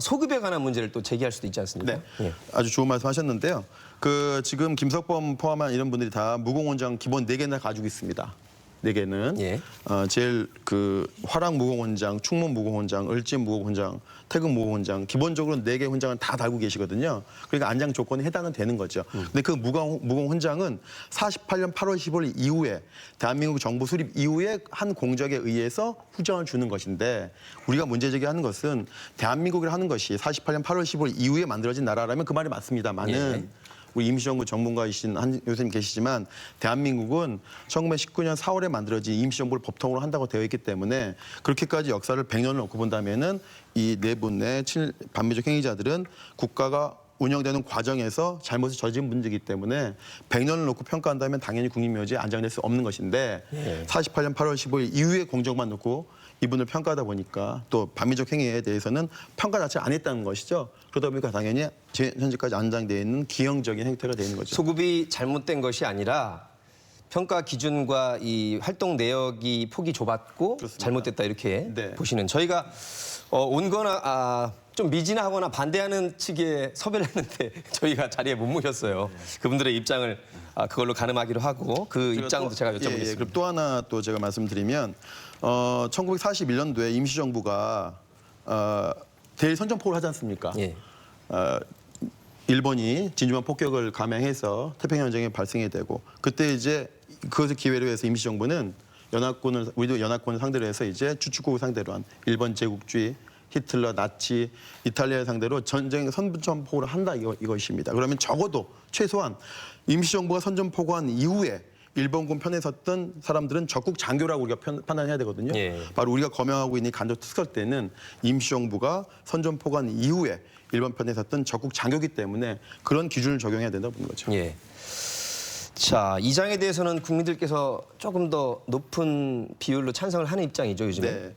S1: 소급에 관한 문제를 또 제기할 수도 있지 않습니까?
S3: 네,
S1: 예.
S3: 아주 좋은 말씀하셨는데요. 그 지금 김석범 포함한 이런 분들이 다 무공원장 기본 4개나 가지고 있습니다. 4개는
S1: 예.
S3: 제일 그 화랑 무공원장, 충문 무공원장, 을진 무공원장, 태극 무공원장 기본적으로 4개 훈장은 다 달고 계시거든요. 그러니까 안장 조건에 해당은 되는 거죠. 근데 그 무공훈장은 48년 8월 15일 이후에 대한민국 정부 수립 이후에 한 공적에 의해서 후정을 주는 것인데 우리가 문제 제기하는 것은 대한민국이라 하는 것이 48년 8월 15일 이후에 만들어진 나라라면 그 말이 맞습니다만은
S1: 예.
S3: 우리 임시정부 전문가이신 한 교수님 계시지만 대한민국은 1919년 4월에 만들어진 임시정부를 법통으로 한다고 되어 있기 때문에 그렇게까지 역사를 100년을 놓고 본다면은 이 네 분의 친일 반민족 행위자들은 국가가 운영되는 과정에서 잘못을 저지른 분들이기 때문에 100년을 놓고 평가한다면 당연히 국립묘지에 안장될 수 없는 것인데
S1: 예.
S3: 48년 8월 15일 이후에 공정만 놓고 이분을 평가하다 보니까 또 반민족 행위에 대해서는 평가 자체를 안 했다는 것이죠. 그러다 보니까 당연히 현재까지 안장되어 있는 기형적인 행태가 되는 거죠.
S1: 소급이 잘못된 것이 아니라 평가 기준과 이 활동 내역이 폭이 좁았고
S3: 그렇습니다.
S1: 잘못됐다 이렇게
S3: 네.
S1: 보시는 저희가 온거나 좀 미진하거나 반대하는 측에 섭외를 했는데 저희가 자리에 못 모셨어요. 그분들의 입장을 그걸로 가늠하기로 하고 그 입장도 제가 여쭤보겠습니다.
S3: 그럼 또 하나 또 제가 말씀드리면 1941년도에 임시정부가 대일 선전포고를 하지 않습니까?
S1: 예.
S3: 일본이 진주만 폭격을 감행해서 태평양 전쟁이 발생이 되고 그때 이제 그것을 기회로 해서 임시정부는 우리도 연합군을 상대로 해서 이제 주축국을 상대로 한 일본 제국주의, 히틀러, 나치, 이탈리아를 상대로 전쟁 선전포고를 한다 이것입니다. 그러면 적어도 최소한 임시정부가 선전포고한 이후에 일본군 편에 섰던 사람들은 적국 장교라고 우리가 판단해야 되거든요.
S1: 예.
S3: 바로 우리가 검역하고 있는 간도 특설 때는 임시정부가 선전포고한 이후에 일본 편에 섰던 적국 장교이기 때문에 그런 기준을 적용해야 된다고 보는 거죠.
S1: 예. 자, 이 장에 대해서는 국민들께서 조금 더 높은 비율로 찬성을 하는 입장이죠, 요즘에.
S3: 네.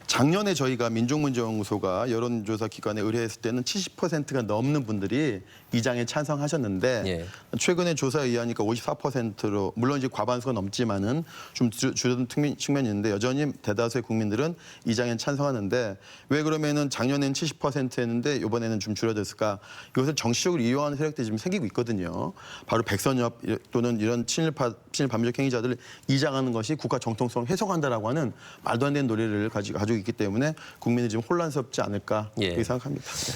S3: 작년에 저희가 민족문제연구소가 여론조사 기관에 의뢰했을 때는 70%가 넘는 분들이 이 장에 찬성하셨는데
S1: 예.
S3: 최근에 조사에 의하니까 54%로 물론 이제 과반수가 넘지만은 좀 줄어든 측면이 있는데 여전히 대다수의 국민들은 이 장에 찬성하는데 왜 그러면은 작년에는 70%였는데 이번에는 좀 줄어들었을까? 이것을 정치적으로 이용하는 세력들이 지금 생기고 있거든요. 바로 백선엽 또는 이런 친일 반민족 행위자들을 이장하는 것이 국가 정통성을 훼손한다라고 하는 말도 안 되는 논리를 가지고 있기 때문에 국민이 지금 혼란스럽지 않을까
S1: 예.
S3: 그렇게 생각합니다. 네.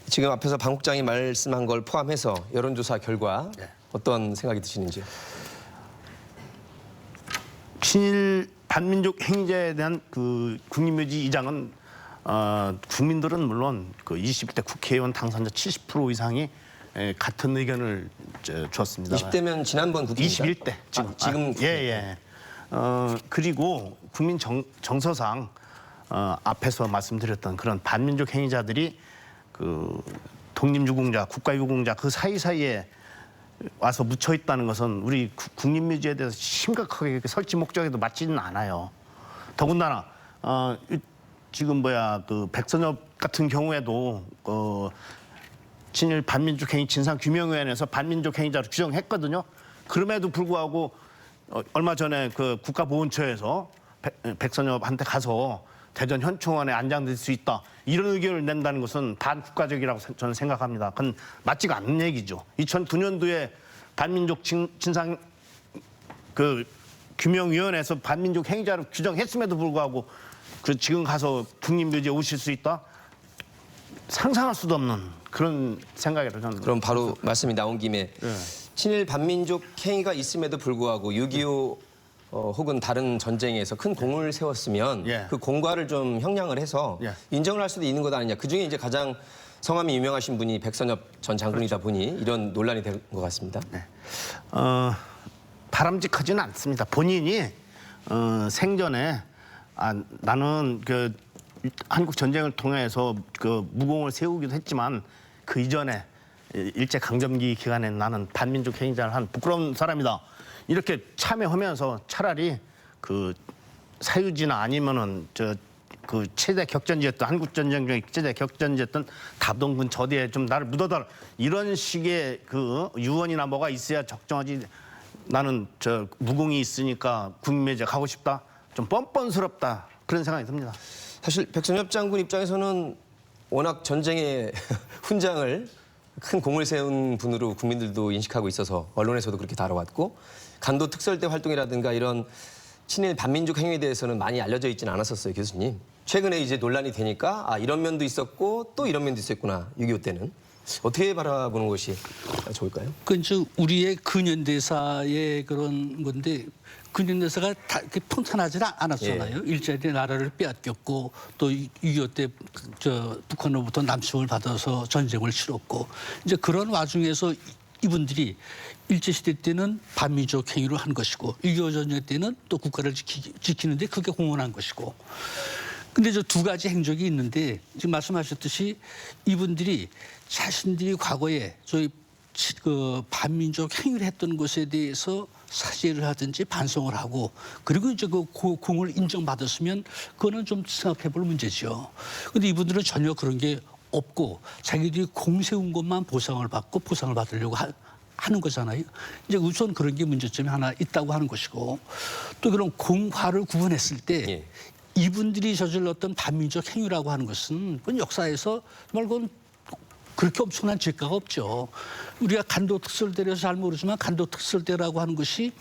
S1: 지금 앞에서 방 국장이 말씀한 걸 포함해서 여론조사 결과 어떤 생각이 드시는지요?
S5: 친일 반민족 행위자에 대한 그 국립묘지 이장은 국민들은 물론 그 20대 국회의원 당선자 70% 이상이 같은 의견을 주었습니다.
S1: 20대면 지난번 국회입니다.
S5: 21대
S1: 지금
S5: 예. 그리고 국민 정서상 앞에서 말씀드렸던 그런 반민족 행위자들이 그 독립유공자, 국가유공자 그 사이사이에 와서 묻혀 있다는 것은 우리 국립묘지에 대해서 심각하게 설치 목적에도 맞지는 않아요. 더군다나 지금 그 백선엽 같은 경우에도 친일 반민족 행위 진상규명위원회에서 반민족 행위자로 규정했거든요. 그럼에도 불구하고 얼마 전에 그 국가보훈처에서 백선엽한테 가서 대전 현충원에 안장될 수 있다 이런 의견을 낸다는 것은 반국가적이라고 저는 생각합니다. 그건 맞지가 않는 얘기죠. 2009년도에 반민족 진상 그 규명위원회에서 반민족 행위자로 규정했음에도 불구하고 그 지금 가서 국립묘지에 오실 수 있다? 상상할 수도 없는 그런 생각이라고 저는.
S1: 그럼 바로 말씀이 나온 김에 친일 반민족 행위가 있음에도 불구하고 6.25 혹은 다른 전쟁에서 큰 공을 세웠으면
S5: 예.
S1: 그 공과를 좀 형량을 해서
S5: 예.
S1: 인정을 할 수도 있는 것 아니냐. 그중에 이제 가장 성함이 유명하신 분이 백선엽 전 장군이다 보니 이런 논란이 된 것 같습니다.
S5: 네. 바람직하지는 않습니다. 본인이 생전에 나는 그 한국 전쟁을 통해서 그 무공을 세우기도 했지만 그 이전에 일제 강점기 기간에 나는 반민족 행위자를 한 부끄러운 사람이다. 이렇게 참여하면서 차라리 그 사유지나 아니면은 그 최대 격전지였던 한국 전쟁 중에 최대 격전지였던 답동군 저대에 좀 나를 묻어달라 이런 식의 그 유언이나 뭐가 있어야 적정하지. 나는 무공이 있으니까 국민묘지에 가고 싶다. 좀 뻔뻔스럽다 그런 생각이 듭니다.
S1: 사실 백선엽 장군 입장에서는 워낙 전쟁의 훈장을 큰 공을 세운 분으로 국민들도 인식하고 있어서 언론에서도 그렇게 다뤄왔고 간도 특설대 활동이라든가 이런 친일 반민족 행위에 대해서는 많이 알려져 있지는 않았었어요, 교수님. 최근에 이제 논란이 되니까 이런 면도 있었고 또 이런 면도 있었구나, 6.25 때는. 어떻게 바라보는 것이 좋을까요?
S2: 그 이제 우리의 근현대사의 그런 건데 근현대사가 다 이렇게 평탄하지 않았잖아요. 일제히 나라를 빼앗겼고 또 6.25 때 북한으로부터 남침을 받아서 전쟁을 치렀고 이제 그런 와중에서 이분들이 일제시대 때는 반민족 행위를 한 것이고 6.25 전쟁 때는 또 국가를 지키는데 그게 공헌한 것이고 근데 저 두 가지 행적이 있는데 지금 말씀하셨듯이 이분들이 자신들이 과거에 저희 그 반민족 행위를 했던 것에 대해서 사죄를 하든지 반성을 하고 그리고 이제 그 공을 인정받았으면 그거는 좀 생각해 볼 문제죠. 근데 이분들은 전혀 그런 게 없고 자기들이 공 세운 것만 보상을 받고 보상을 받으려고 하는 거잖아요. 이제 우선 그런 게 문제점이 하나 있다고 하는 것이고 또 그런 공화를 구분했을 때 이분들이 저질렀던 반민족 행위라고 하는 것은 그건 역사에서 정말 그건 그렇게 엄청난 죄가가 없죠. 우리가 간도 특설대라서 잘 모르지만 간도 특설대라고 하는 것이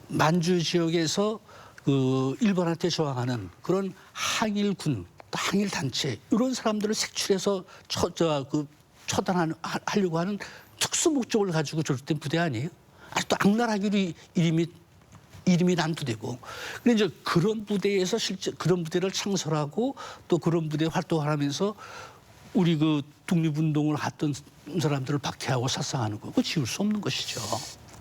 S2: 만주 지역에서 그 일본한테 저항하는 그런 항일군, 항일 단체 이런 사람들을 색출해서 처단하려고 하는 특수 목적을 가지고 조직된 부대 아니에요? 아직도 악랄하기로 이름이 난 부대고. 근데 이제 그런 부대에서 실제 그런 부대를 창설하고 또 그런 부대 활동을 하면서 우리 그 독립운동을 했던 사람들을 박해하고殺傷하는 거, 그거 지울 수 없는 것이죠.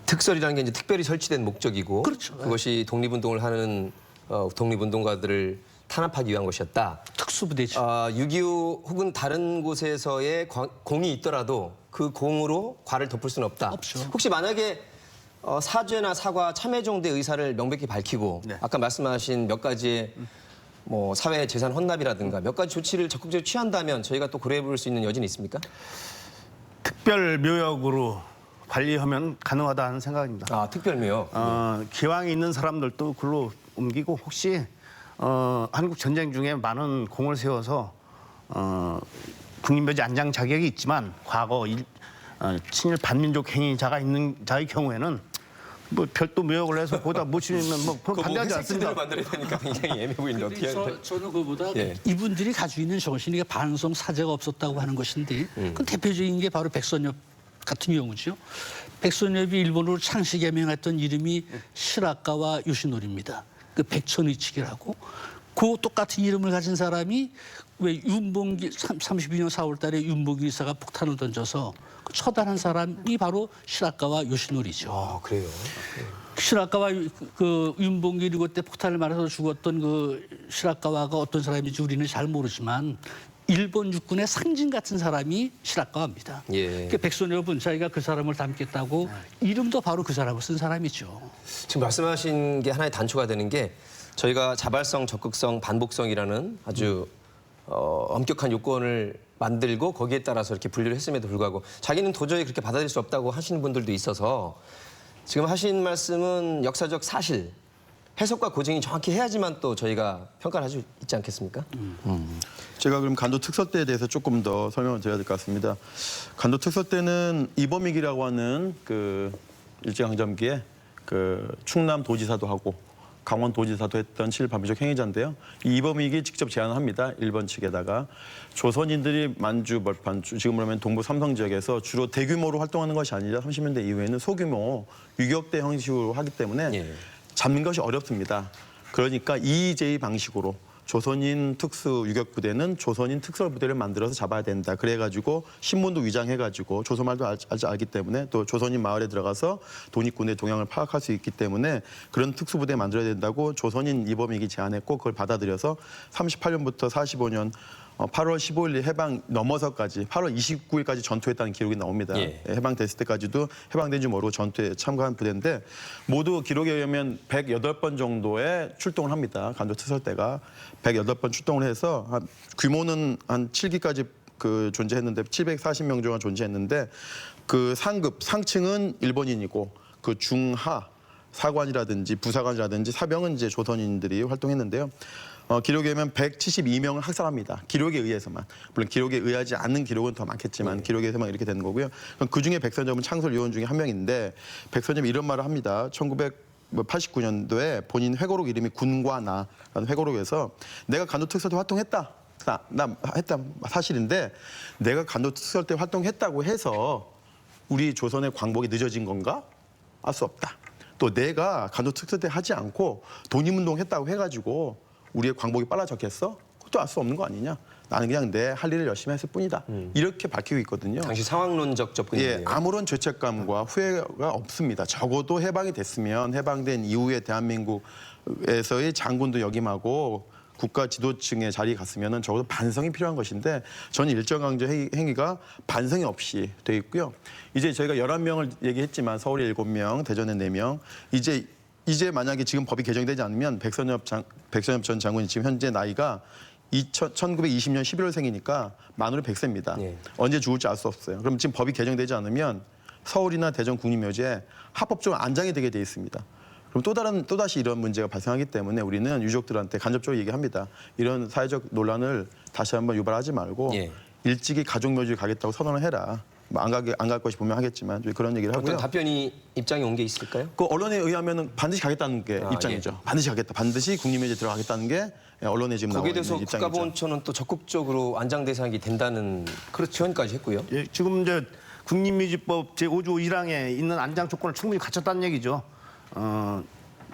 S1: 특설이라는 게 이제 특별히 설치된 목적이고
S2: 그렇죠.
S1: 그것이 독립운동을 하는 독립운동가들을 탄압하기 위한 것이었다.
S2: 특수부대죠.
S1: 6.25 혹은 다른 곳에서의 공이 있더라도 그 공으로 과를 덮을 수는 없다.
S2: 없죠.
S1: 혹시 만약에 사죄나 사과, 참회 정도의 의사를 명백히 밝히고
S5: 네.
S1: 아까 말씀하신 몇 가지의 뭐 사회 재산 헌납이라든가 몇 가지 조치를 적극적으로 취한다면 저희가 또 고려해 볼 수 있는 여지는 있습니까?
S5: 특별 묘역으로 관리하면 가능하다는 생각입니다.
S1: 특별묘역.
S5: 기왕에 있는 사람들도 글로 옮기고 혹시 한국 전쟁 중에 많은 공을 세워서 국립묘지 안장 자격이 있지만 과거 친일 반민족 행위자가 있는 자의 경우에는 뭐 별도 묘역을 해서 보다 못 치면 뭐 그건 반대하지 않습니다.
S1: 만들어야 되니까 굉장히 애매해 보이는데 어떻게 해야 돼?
S2: 저는 그보다
S1: 예.
S2: 이분들이 가지고 있는 정신이 반성 사죄가 없었다고 하는 것인데 그 대표적인 게 바로 백선엽 같은 경우죠. 백선엽이 일본어로 창시개명했던 이름이 시라카와 요시노리입니다. 그 백천의칙이라고. 그 똑같은 이름을 가진 사람이 왜 윤봉길 32년 4월달에 윤봉길 이사가 폭탄을 던져서 처단한 사람이 바로 시라카와 요시노리죠.
S1: 그래요.
S2: 시라카와 그 윤봉길이 그때 폭탄을 맞아서 죽었던 그 시라카와가 어떤 사람인지 우리는 잘 모르지만 일본 육군의 상징 같은 사람이 시라카와입니다.
S1: 예.
S2: 그러니까 백선엽은 자기가 그 사람을 닮겠다고 이름도 바로 그 사람을 쓴 사람이죠.
S1: 지금 말씀하신 게 하나의 단초가 되는 게 저희가 자발성, 적극성, 반복성이라는 아주 엄격한 요건을 만들고 거기에 따라서 이렇게 분류를 했음에도 불구하고 자기는 도저히 그렇게 받아들일 수 없다고 하시는 분들도 있어서 지금 하신 말씀은 역사적 사실, 해석과 고증이 정확히 해야지만 또 저희가 평가를 할 수 있지 않겠습니까?
S3: 제가 그럼 간도 특설대에 대해서 조금 더 설명을 드려야 될 것 같습니다. 간도 특설대는 이범익이라고 하는 그 일제강점기에 그 충남 도지사도 하고 강원 도지사도 했던 친일반민족 행위자인데요. 이 이범익이 직접 제안을 합니다. 일본 측에다가 조선인들이 만주, 벌판, 지금 그러면 동부 삼성 지역에서 주로 대규모로 활동하는 것이 아니라 30년대 이후에는 소규모 유격대 형식으로 하기 때문에
S1: 예.
S3: 잡는 것이 어렵습니다. 그러니까 이의제의 방식으로 조선인 특수 유격부대는 조선인 특설부대를 만들어서 잡아야 된다. 그래가지고 신문도 위장해가지고 조선말도 알기 때문에 또 조선인 마을에 들어가서 독립군의 동향을 파악할 수 있기 때문에 그런 특수부대 만들어야 된다고 조선인 이범익이 제안했고 그걸 받아들여서 38년부터 45년 8월 15일 해방 넘어서까지 8월 29일까지 전투했다는 기록이 나옵니다.
S1: 예.
S3: 해방됐을 때까지도 해방된 줄 모르고 전투에 참가한 부대인데 모두 기록에 의하면 108번 정도의 출동을 합니다. 간도 특설대가 108번 출동을 해서 규모는 한 7기까지 그 존재했는데 740명 정도 존재했는데 그 상급 상층은 일본인이고 그 중하 사관이라든지 부사관이라든지 사병은 이제 조선인들이 활동했는데요. 기록에 의하면 172명을 학살합니다. 기록에 의해서만. 물론 기록에 의하지 않는 기록은 더 많겠지만 기록에 의해서만 이렇게 되는 거고요. 그중에 백선엽은 창설 요원 중에 한 명인데 백선엽이 이런 말을 합니다. 1989년도에 본인 회고록 이름이 군과나라는 회고록에서 내가 간도특설대 활동했다. 나 했다 사실인데 내가 간도특설대 활동했다고 해서 우리 조선의 광복이 늦어진 건가? 알 수 없다. 또 내가 간도특설대 하지 않고 독립운동했다고 해가지고 우리의 광복이 빨라졌겠어? 그것도 알 수 없는 거 아니냐? 나는 그냥 내 할 일을 열심히 했을 뿐이다. 이렇게 밝히고 있거든요.
S1: 당시 상황론적 접근이에요.
S3: 예, 아무런 죄책감과 후회가 없습니다. 적어도 해방이 됐으면 해방된 이후에 대한민국에서의 장군도 역임하고 국가 지도층의 자리에 갔으면 적어도 반성이 필요한 것인데 저는 일제강점 행위가 반성이 없이 돼 있고요. 이제 저희가 11명을 얘기했지만 서울에 7명, 대전에 4명. 이제 만약에 지금 법이 개정되지 않으면 백선엽 전 장군이 지금 현재 나이가 1920년 11월생이니까 만으로 100세입니다.
S1: 예.
S3: 언제 죽을지 알 수 없어요. 그럼 지금 법이 개정되지 않으면 서울이나 대전 국립묘지에 합법적으로 안장이 되게 돼 있습니다. 그럼 또다시 이런 문제가 발생하기 때문에 우리는 유족들한테 간접적으로 얘기합니다. 이런 사회적 논란을 다시 한번 유발하지 말고
S1: 예.
S3: 일찍이 가족묘지를 가겠다고 선언을 해라. 안 갈 것이 분명하겠지만 좀 그런 얘기를 하고요.
S1: 어떤 답변이 입장이 온 게 있을까요?
S3: 그 언론에 의하면은 반드시 가겠다는 게 입장이죠. 반드시 가겠다. 반드시 국립묘지에 들어가겠다는 게 언론에 지금 나오고
S1: 거기에
S3: 있는
S1: 대해서
S3: 입장이죠.
S1: 국가보훈처는 또 적극적으로 안장 대상이 된다는 표현까지 했고요.
S5: 예, 지금 이제 국립묘지법 제5조 1항에 있는 안장 조건을 충분히 갖췄다는 얘기죠.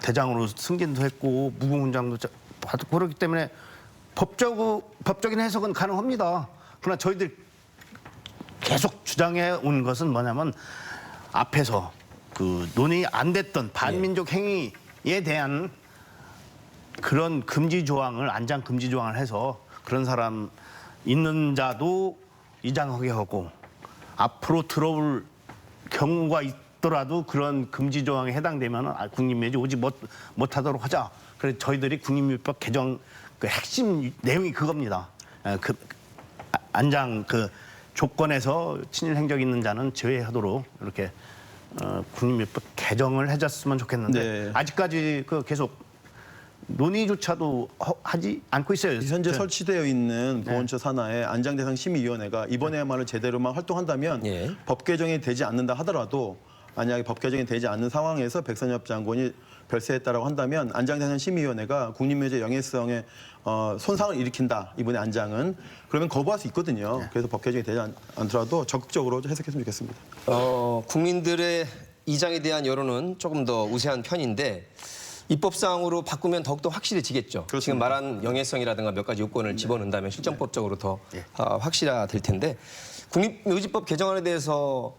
S5: 대장으로 승진도 했고 무궁훈장도 받고 그렇기 때문에 법적인 해석은 가능합니다. 그러나 저희들 계속 주장해 온 것은 뭐냐면 앞에서 그 논의 안 됐던 반민족 행위에 대한 그런 금지 조항을 안장 금지 조항을 해서 그런 사람 있는 자도 이장하게 하고 앞으로 들어올 경우가 있더라도 그런 금지 조항에 해당되면 국립묘지 오지 못하도록 하자. 그래서 저희들이 국립묘지법 개정 그 핵심 내용이 그겁니다. 그 안장 그 조건에서 친일 행적 있는 자는 제외하도록 이렇게 국립묘지법 개정을 해줬으면 좋겠는데
S3: 네.
S5: 아직까지 그 계속 논의조차도 하지 않고 있어요.
S3: 현재 설치되어 있는 보훈처 산하에 안장대상 심의위원회가 이번에야말로 제대로만 활동한다면
S1: 예.
S3: 법 개정이 되지 않는다 하더라도 만약에 법 개정이 되지 않는 상황에서 백선엽 장관이 별세했다라고 한다면 안장대상 심의위원회가 국립묘지의 영예성에 손상을 일으킨다 이번에 안장은 그러면 거부할 수 있거든요. 그래서 법 개정이 되지 않더라도 적극적으로 해석했으면 좋겠습니다.
S1: 국민들의 이장에 대한 여론은 조금 더 우세한 편인데 입법상으로 바꾸면 더욱더 확실해지겠죠.
S3: 그렇습니다.
S1: 지금 말한 영예성이라든가 몇 가지 요건을 집어넣는다면 실정법적으로 더 확실화될 텐데 국립묘지법 개정안에 대해서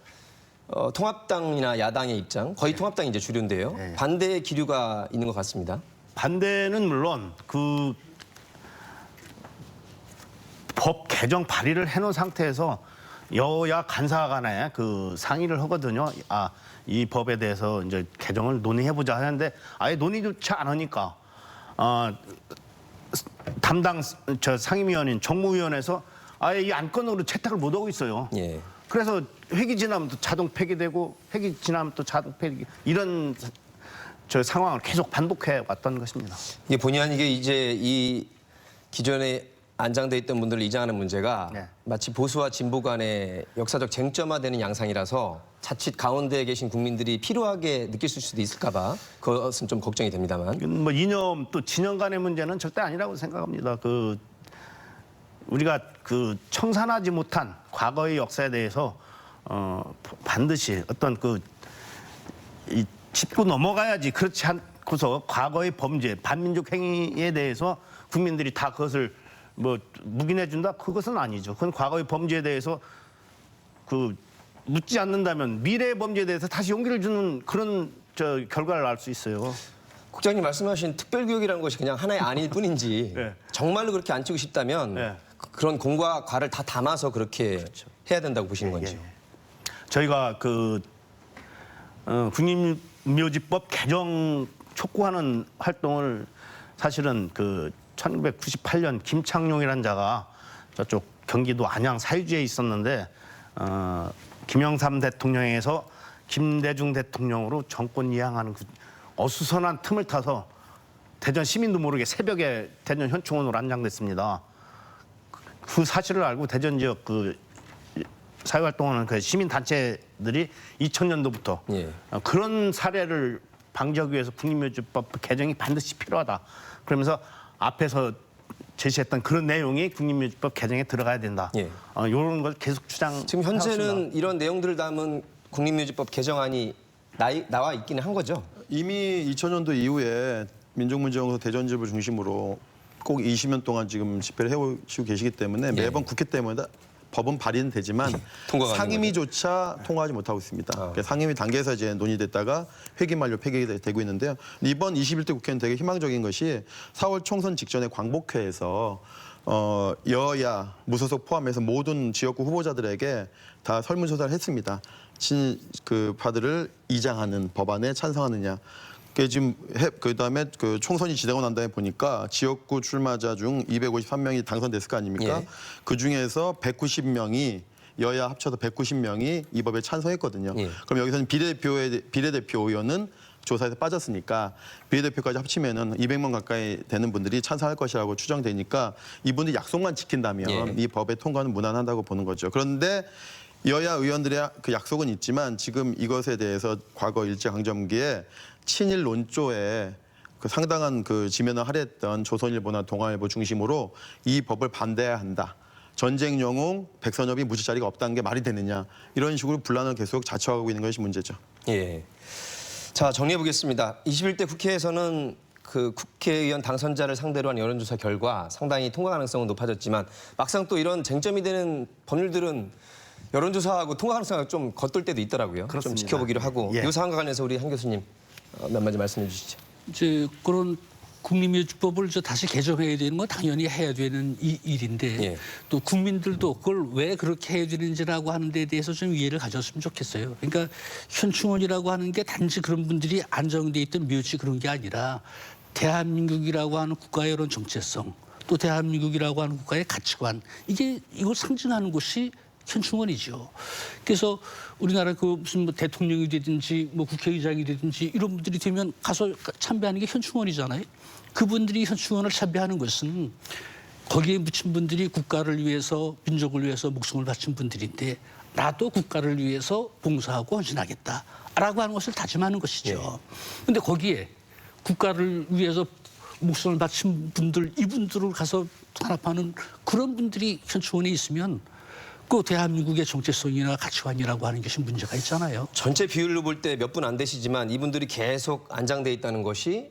S1: 통합당이나 야당의 입장, 거의 통합당이 이제 주류인데요. 반대의 기류가 있는 것 같습니다.
S5: 반대는 물론 그 법 개정 발의를 해놓은 상태에서 여야 간사 간에 그 상의를 하거든요. 이 법에 대해서 이제 개정을 논의해보자 하는데 아예 논의조차 안 하니까 담당 상임위원인 정무위원회에서 아예 이 안건으로 채택을 못 하고 있어요.
S1: 예.
S5: 그래서 회기 지나면 또 자동 폐기되고 회기 지나면 또 자동 폐기 이런 상황을 계속 반복해 왔던 것입니다.
S1: 이게 본의 아니게 이제 이 기존에 안장돼 있던 분들을 이장하는 문제가
S5: 네.
S1: 마치 보수와 진보 간의 역사적 쟁점화되는 양상이라서 자칫 가운데에 계신 국민들이 필요하게 느낄 수도 있을까 봐 그것은 좀 걱정이 됩니다만.
S5: 이건 뭐 이념 또 진영 간의 문제는 절대 아니라고 생각합니다. 우리가 그 청산하지 못한 과거의 역사에 대해서 반드시 어떤 짚고 넘어가야지. 그렇지 않고서 과거의 범죄, 반민족 행위에 대해서 국민들이 다 그것을 뭐 묵인해 준다? 그것은 아니죠. 그건 과거의 범죄에 대해서 묻지 않는다면 미래의 범죄에 대해서 다시 용기를 주는 그런 결과를 알 수 있어요.
S1: 국장님 말씀하신 특별교육이라는 것이 그냥 하나의 안일 뿐인지
S5: 네.
S1: 정말로 그렇게 안 치고 싶다면
S5: 네.
S1: 그런 공과 과를 다 담아서 그렇게
S5: 그렇죠.
S1: 해야 된다고 보시는 건지요?
S5: 저희가 국립묘지법 개정 촉구하는 활동을 사실은 1998년 김창룡이라는 자가 저쪽 경기도 안양 사유지에 있었는데 김영삼 대통령에서 김대중 대통령으로 정권 이양하는 그 어수선한 틈을 타서 대전 시민도 모르게 새벽에 대전 현충원으로 안장됐습니다. 그 사실을 알고 대전 지역 사회활동하는 그 시민단체들이 2000년도부터
S1: 예.
S5: 그런 사례를 방지하기 위해서 국립묘지법 개정이 반드시 필요하다. 그러면서 앞에서 제시했던 그런 내용이 국립묘지법 개정에 들어가야 된다.
S1: 예.
S5: 이런 걸 계속 주장.
S1: 지금 현재는 이런 내용들을 담은 국립묘지법 개정안이 나와 있기는 한 거죠?
S3: 이미 2000년도 이후에 민족문제연구소 대전지부를 중심으로 꼭 20년 동안 지금 집회를 해오시고 계시기 때문에 매번 국회 때문에 법은 발의는 되지만
S1: 통과가 안
S3: 상임위조차 통과하지 못하고 있습니다. 상임위 단계에서 이제 논의됐다가 회기 만료 폐기되고 있는데요. 이번 21대 국회는 되게 희망적인 것이 4월 총선 직전에 광복회에서 여야 무소속 포함해서 모든 지역구 후보자들에게 다 설문조사를 했습니다. 파들을 이장하는 법안에 찬성하느냐. 지금 그다음에 총선이 지나고 난 다음에 보니까 지역구 출마자 중 253명이 당선됐을 거 아닙니까?
S1: 예.
S3: 그 중에서 190명이 여야 합쳐서 190명이 이 법에 찬성했거든요.
S1: 예.
S3: 그럼 여기서는 비례대표 의원은 조사에서 빠졌으니까 비례대표까지 합치면은 200명 가까이 되는 분들이 찬성할 것이라고 추정되니까 이분들이 약속만 지킨다면
S1: 예.
S3: 이 법의 통과는 무난하다고 보는 거죠. 그런데 여야 의원들의 그 약속은 있지만 지금 이것에 대해서 과거 일제강점기에 친일 논조에 그 상당한 그 지면을 할애했던 조선일보나 동아일보 중심으로 이 법을 반대해야 한다. 전쟁 영웅 백선엽이 무죄 자리가 없다는 게 말이 되느냐. 이런 식으로 분란을 계속 자초하고 있는 것이 문제죠.
S1: 예. 자, 정리해 보겠습니다. 21대 국회에서는 그 국회의원 당선자를 상대로 한 여론조사 결과 상당히 통과 가능성은 높아졌지만 막상 또 이런 쟁점이 되는 법률들은 여론조사하고 통과 가능성이 좀 겉돌 때도 있더라고요.
S5: 그렇습니다.
S1: 좀 지켜보기로 하고
S5: 예.
S1: 이 사안과 관련해서 우리 한 교수님 몇 마디 말씀해 주시죠.
S2: 이제 그런 국민묘지법을 다시 개정해야 되는 건 당연히 해야 되는 일인데
S1: 예.
S2: 또 국민들도 그걸 왜 그렇게 해야 되는지라고 하는 데에 대해서 좀 이해를 가졌으면 좋겠어요. 그러니까 현충원이라고 하는 게 단지 그런 분들이 안정돼 있던 묘지 그런 게 아니라 대한민국이라고 하는 국가의 이런 정체성 또 대한민국이라고 하는 국가의 가치관 이걸 상징하는 곳이 현충원이죠. 그래서 우리나라 그 무슨 뭐 대통령이 되든지 뭐 국회의장이 되든지 이런 분들이 되면 가서 참배하는 게 현충원이잖아요. 그분들이 현충원을 참배하는 것은 거기에 묻힌 분들이 국가를 위해서 민족을 위해서 목숨을 바친 분들인데 나도 국가를 위해서 봉사하고 헌신하겠다라고 하는 것을 다짐하는 것이죠. 그런데 거기에 국가를 위해서 목숨을 바친 분들 이분들을 가서 탄압하는 그런 분들이 현충원에 있으면 그 대한민국의 정체성이나 가치관이라고 하는 것이 문제가 있잖아요.
S1: 전체 비율로 볼 때 몇 분 안 되시지만 이분들이 계속 안장돼 있다는 것이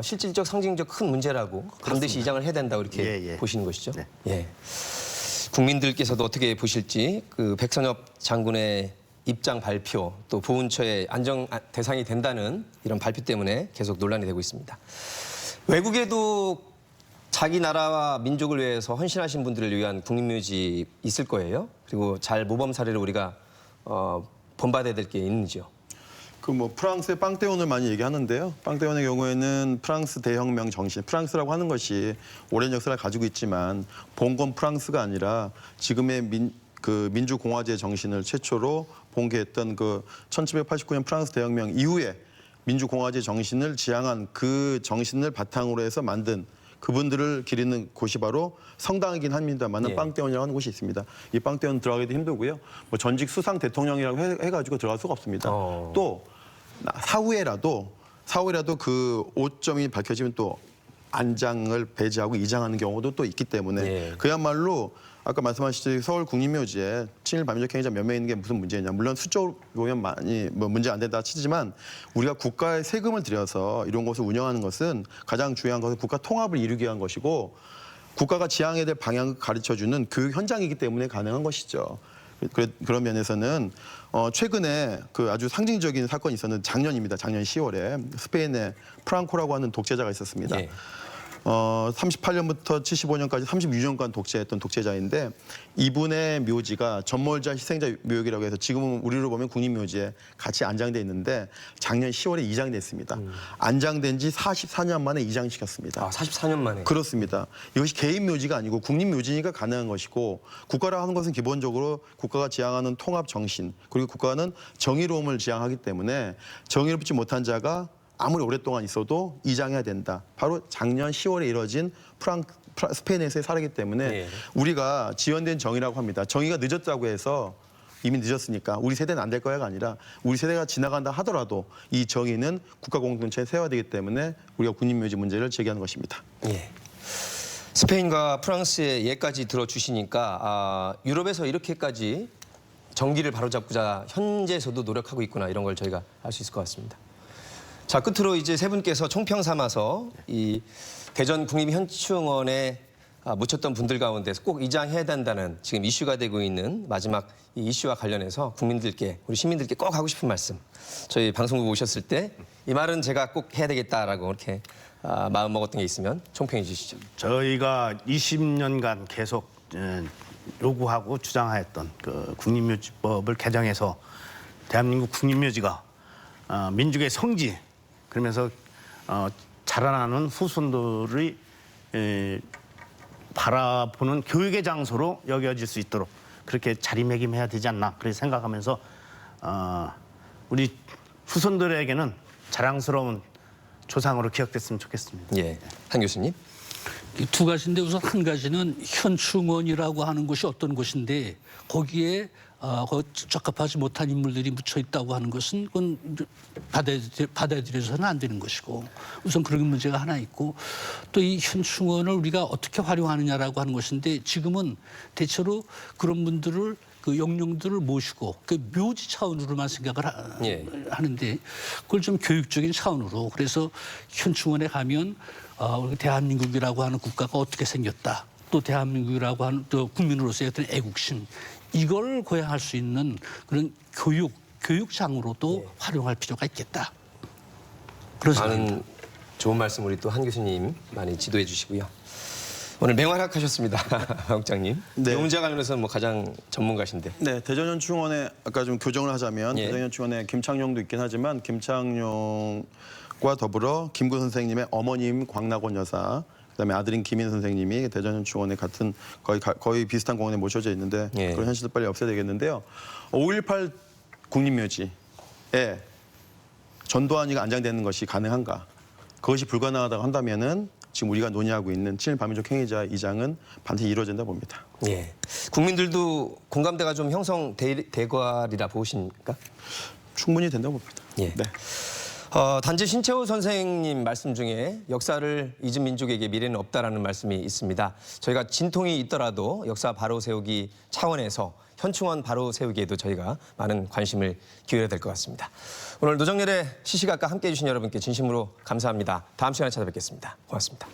S1: 실질적 상징적 큰 문제라고 반드시 이장을 해야 된다 이렇게
S5: 예, 예.
S1: 보시는 것이죠.
S5: 네.
S1: 예. 국민들께서도 어떻게 보실지 그 백선엽 장군의 입장 발표 또 보훈처의 안정 대상이 된다는 이런 발표 때문에 계속 논란이 되고 있습니다. 외국에도 자기 나라와 민족을 위해서 헌신하신 분들을 위한 국립묘지 있을 거예요. 그리고 잘 모범 사례를 우리가 본받아야 될 게 있는지요.
S3: 그 뭐 프랑스의 빵테온을 많이 얘기하는데요. 빵테온의 경우에는 프랑스 대혁명 정신, 프랑스라고 하는 것이 오랜 역사를 가지고 있지만 본건 프랑스가 아니라 지금의 민주공화제 정신을 최초로 본계했던 그 1789년 프랑스 대혁명 이후에 민주공화제 정신을 지향한 그 정신을 바탕으로 해서 만든 그분들을 기리는 곳이 바로 성당이긴 합니다만
S1: 예.
S3: 빵테온이라고 하는 곳이 있습니다. 이 빵테온 들어가기도 힘들고요. 뭐 전직 수상 대통령이라고 해가지고 들어갈 수가 없습니다. 또 사후에라도 그 오점이 밝혀지면 또 안장을 배제하고 이장하는 경우도 또 있기 때문에
S1: 예.
S3: 그야말로 아까 말씀하셨듯이 서울 국립묘지에 친일 반민족 행위자 몇 명 있는 게 무슨 문제냐. 물론 수적으로 보면 많이 뭐 문제 안 된다 치지만 우리가 국가의 세금을 들여서 이런 곳을 운영하는 것은 가장 중요한 것은 국가 통합을 이루기 위한 것이고 국가가 지향해야 될 방향을 가르쳐주는 교육 현장이기 때문에 가능한 것이죠. 그런 면에서는 최근에 그 아주 상징적인 사건이 있었는데 작년입니다. 작년 10월에 스페인에 프랑코라고 하는 독재자가 있었습니다.
S1: 예.
S3: 38년부터 75년까지 36년간 독재했던 독재자인데 이분의 묘지가 전몰자 희생자 묘역이라고 해서 지금은 우리로 보면 국립묘지에 같이 안장돼 있는데 작년 10월에 이장됐습니다. 안장된 지 44년 만에 이장시켰습니다.
S1: 44년 만에.
S3: 그렇습니다. 이것이 개인 묘지가 아니고 국립묘지니까 가능한 것이고 국가라 하는 것은 기본적으로 국가가 지향하는 통합 정신 그리고 국가는 정의로움을 지향하기 때문에 정의롭지 못한 자가 아무리 오랫동안 있어도 이장해야 된다. 바로 작년 10월에 이뤄진 스페인에서의 사례이기 때문에
S1: 네.
S3: 우리가 지연된 정의라고 합니다. 정의가 늦었다고 해서 이미 늦었으니까 우리 세대는 안 될 거야가 아니라 우리 세대가 지나간다 하더라도 이 정의는 국가 공동체에 세워야 되기 때문에 우리가 국립묘지 문제를 제기하는 것입니다.
S1: 예. 스페인과 프랑스의 예까지 들어주시니까 유럽에서 이렇게까지 정기를 바로잡고자 현재에서도 노력하고 있구나 이런 걸 저희가 알 수 있을 것 같습니다. 자, 끝으로 이제 세 분께서 총평 삼아서 이 대전 국립현충원에 묻혔던 분들 가운데서 꼭 이장해야 된다는 지금 이슈가 되고 있는 마지막 이 이슈와 관련해서 국민들께 우리 시민들께 꼭 하고 싶은 말씀 저희 방송국 오셨을 때 이 말은 제가 꼭 해야 되겠다라고 이렇게 마음 먹었던 게 있으면 총평해 주시죠.
S5: 저희가 20년간 계속 요구하고 주장하였던 그 국립묘지법을 개정해서 대한민국 국립묘지가 민족의 성지 그러면서 자라나는 후손들이 바라보는 교육의 장소로 여겨질 수 있도록 그렇게 자리매김해야 되지 않나 그렇게 생각하면서 우리 후손들에게는 자랑스러운 조상으로 기억됐으면 좋겠습니다.
S1: 예, 한 교수님.
S2: 이 두 가지인데 우선 한 가지는 현충원이라고 하는 곳이 어떤 곳인데 거기에 적합하지 못한 인물들이 묻혀 있다고 하는 것은 그건 받아들여서는 안 되는 것이고 우선 그런 문제가 하나 있고 또 이 현충원을 우리가 어떻게 활용하느냐라고 하는 것인데 지금은 대체로 그런 분들을 그 영령들을 모시고 그 묘지 차원으로만 생각을 하는데 그걸 좀 교육적인 차원으로 그래서 현충원에 가면 우리 대한민국이라고 하는 국가가 어떻게 생겼다. 또 대한민국이라고 하는 또 국민으로서의 어떤 애국심 이걸 고양할 수 있는 그런 교육장으로도 활용할 필요가 있겠다. 그런 생각입니다.
S1: 많은 좋은 말씀 우리 또 한 교수님 많이 지도해 주시고요. 오늘 맹활약하셨습니다, 박국장님.
S3: 네.
S1: 배운자 관련해서는 뭐 가장 전문가신데.
S3: 네, 대전현충원에 아까 좀 교정을 하자면
S1: 예.
S3: 대전현충원에 김창룡도 있긴 하지만 김창룡과 더불어 김구 선생님의 어머님 광락원 여사, 그다음에 아들인 김인 선생님이 대전현충원에 같은 거의 비슷한 공원에 모셔져 있는데
S1: 예.
S3: 그런 현실을 빨리 없애야 되겠는데요. 5.18 국립묘지에 전두환이가 안장되는 것이 가능한가? 그것이 불가능하다고 한다면은 지금 우리가 논의하고 있는 친일 반민족 행위자 이장은 반드시 이루어진다 봅니다.
S1: 예. 국민들도 공감대가 좀 형성되거리라 보십니까?
S3: 충분히 된다고 봅니다.
S1: 예.
S3: 네.
S1: 단지 신채호 선생님 말씀 중에 역사를 잊은 민족에게 미래는 없다라는 말씀이 있습니다. 저희가 진통이 있더라도 역사 바로 세우기 차원에서 현충원 바로 세우기에도 저희가 많은 관심을 기울여야 될 것 같습니다. 오늘 노정렬의 시시각각 함께해 주신 여러분께 진심으로 감사합니다. 다음 시간에 찾아뵙겠습니다. 고맙습니다.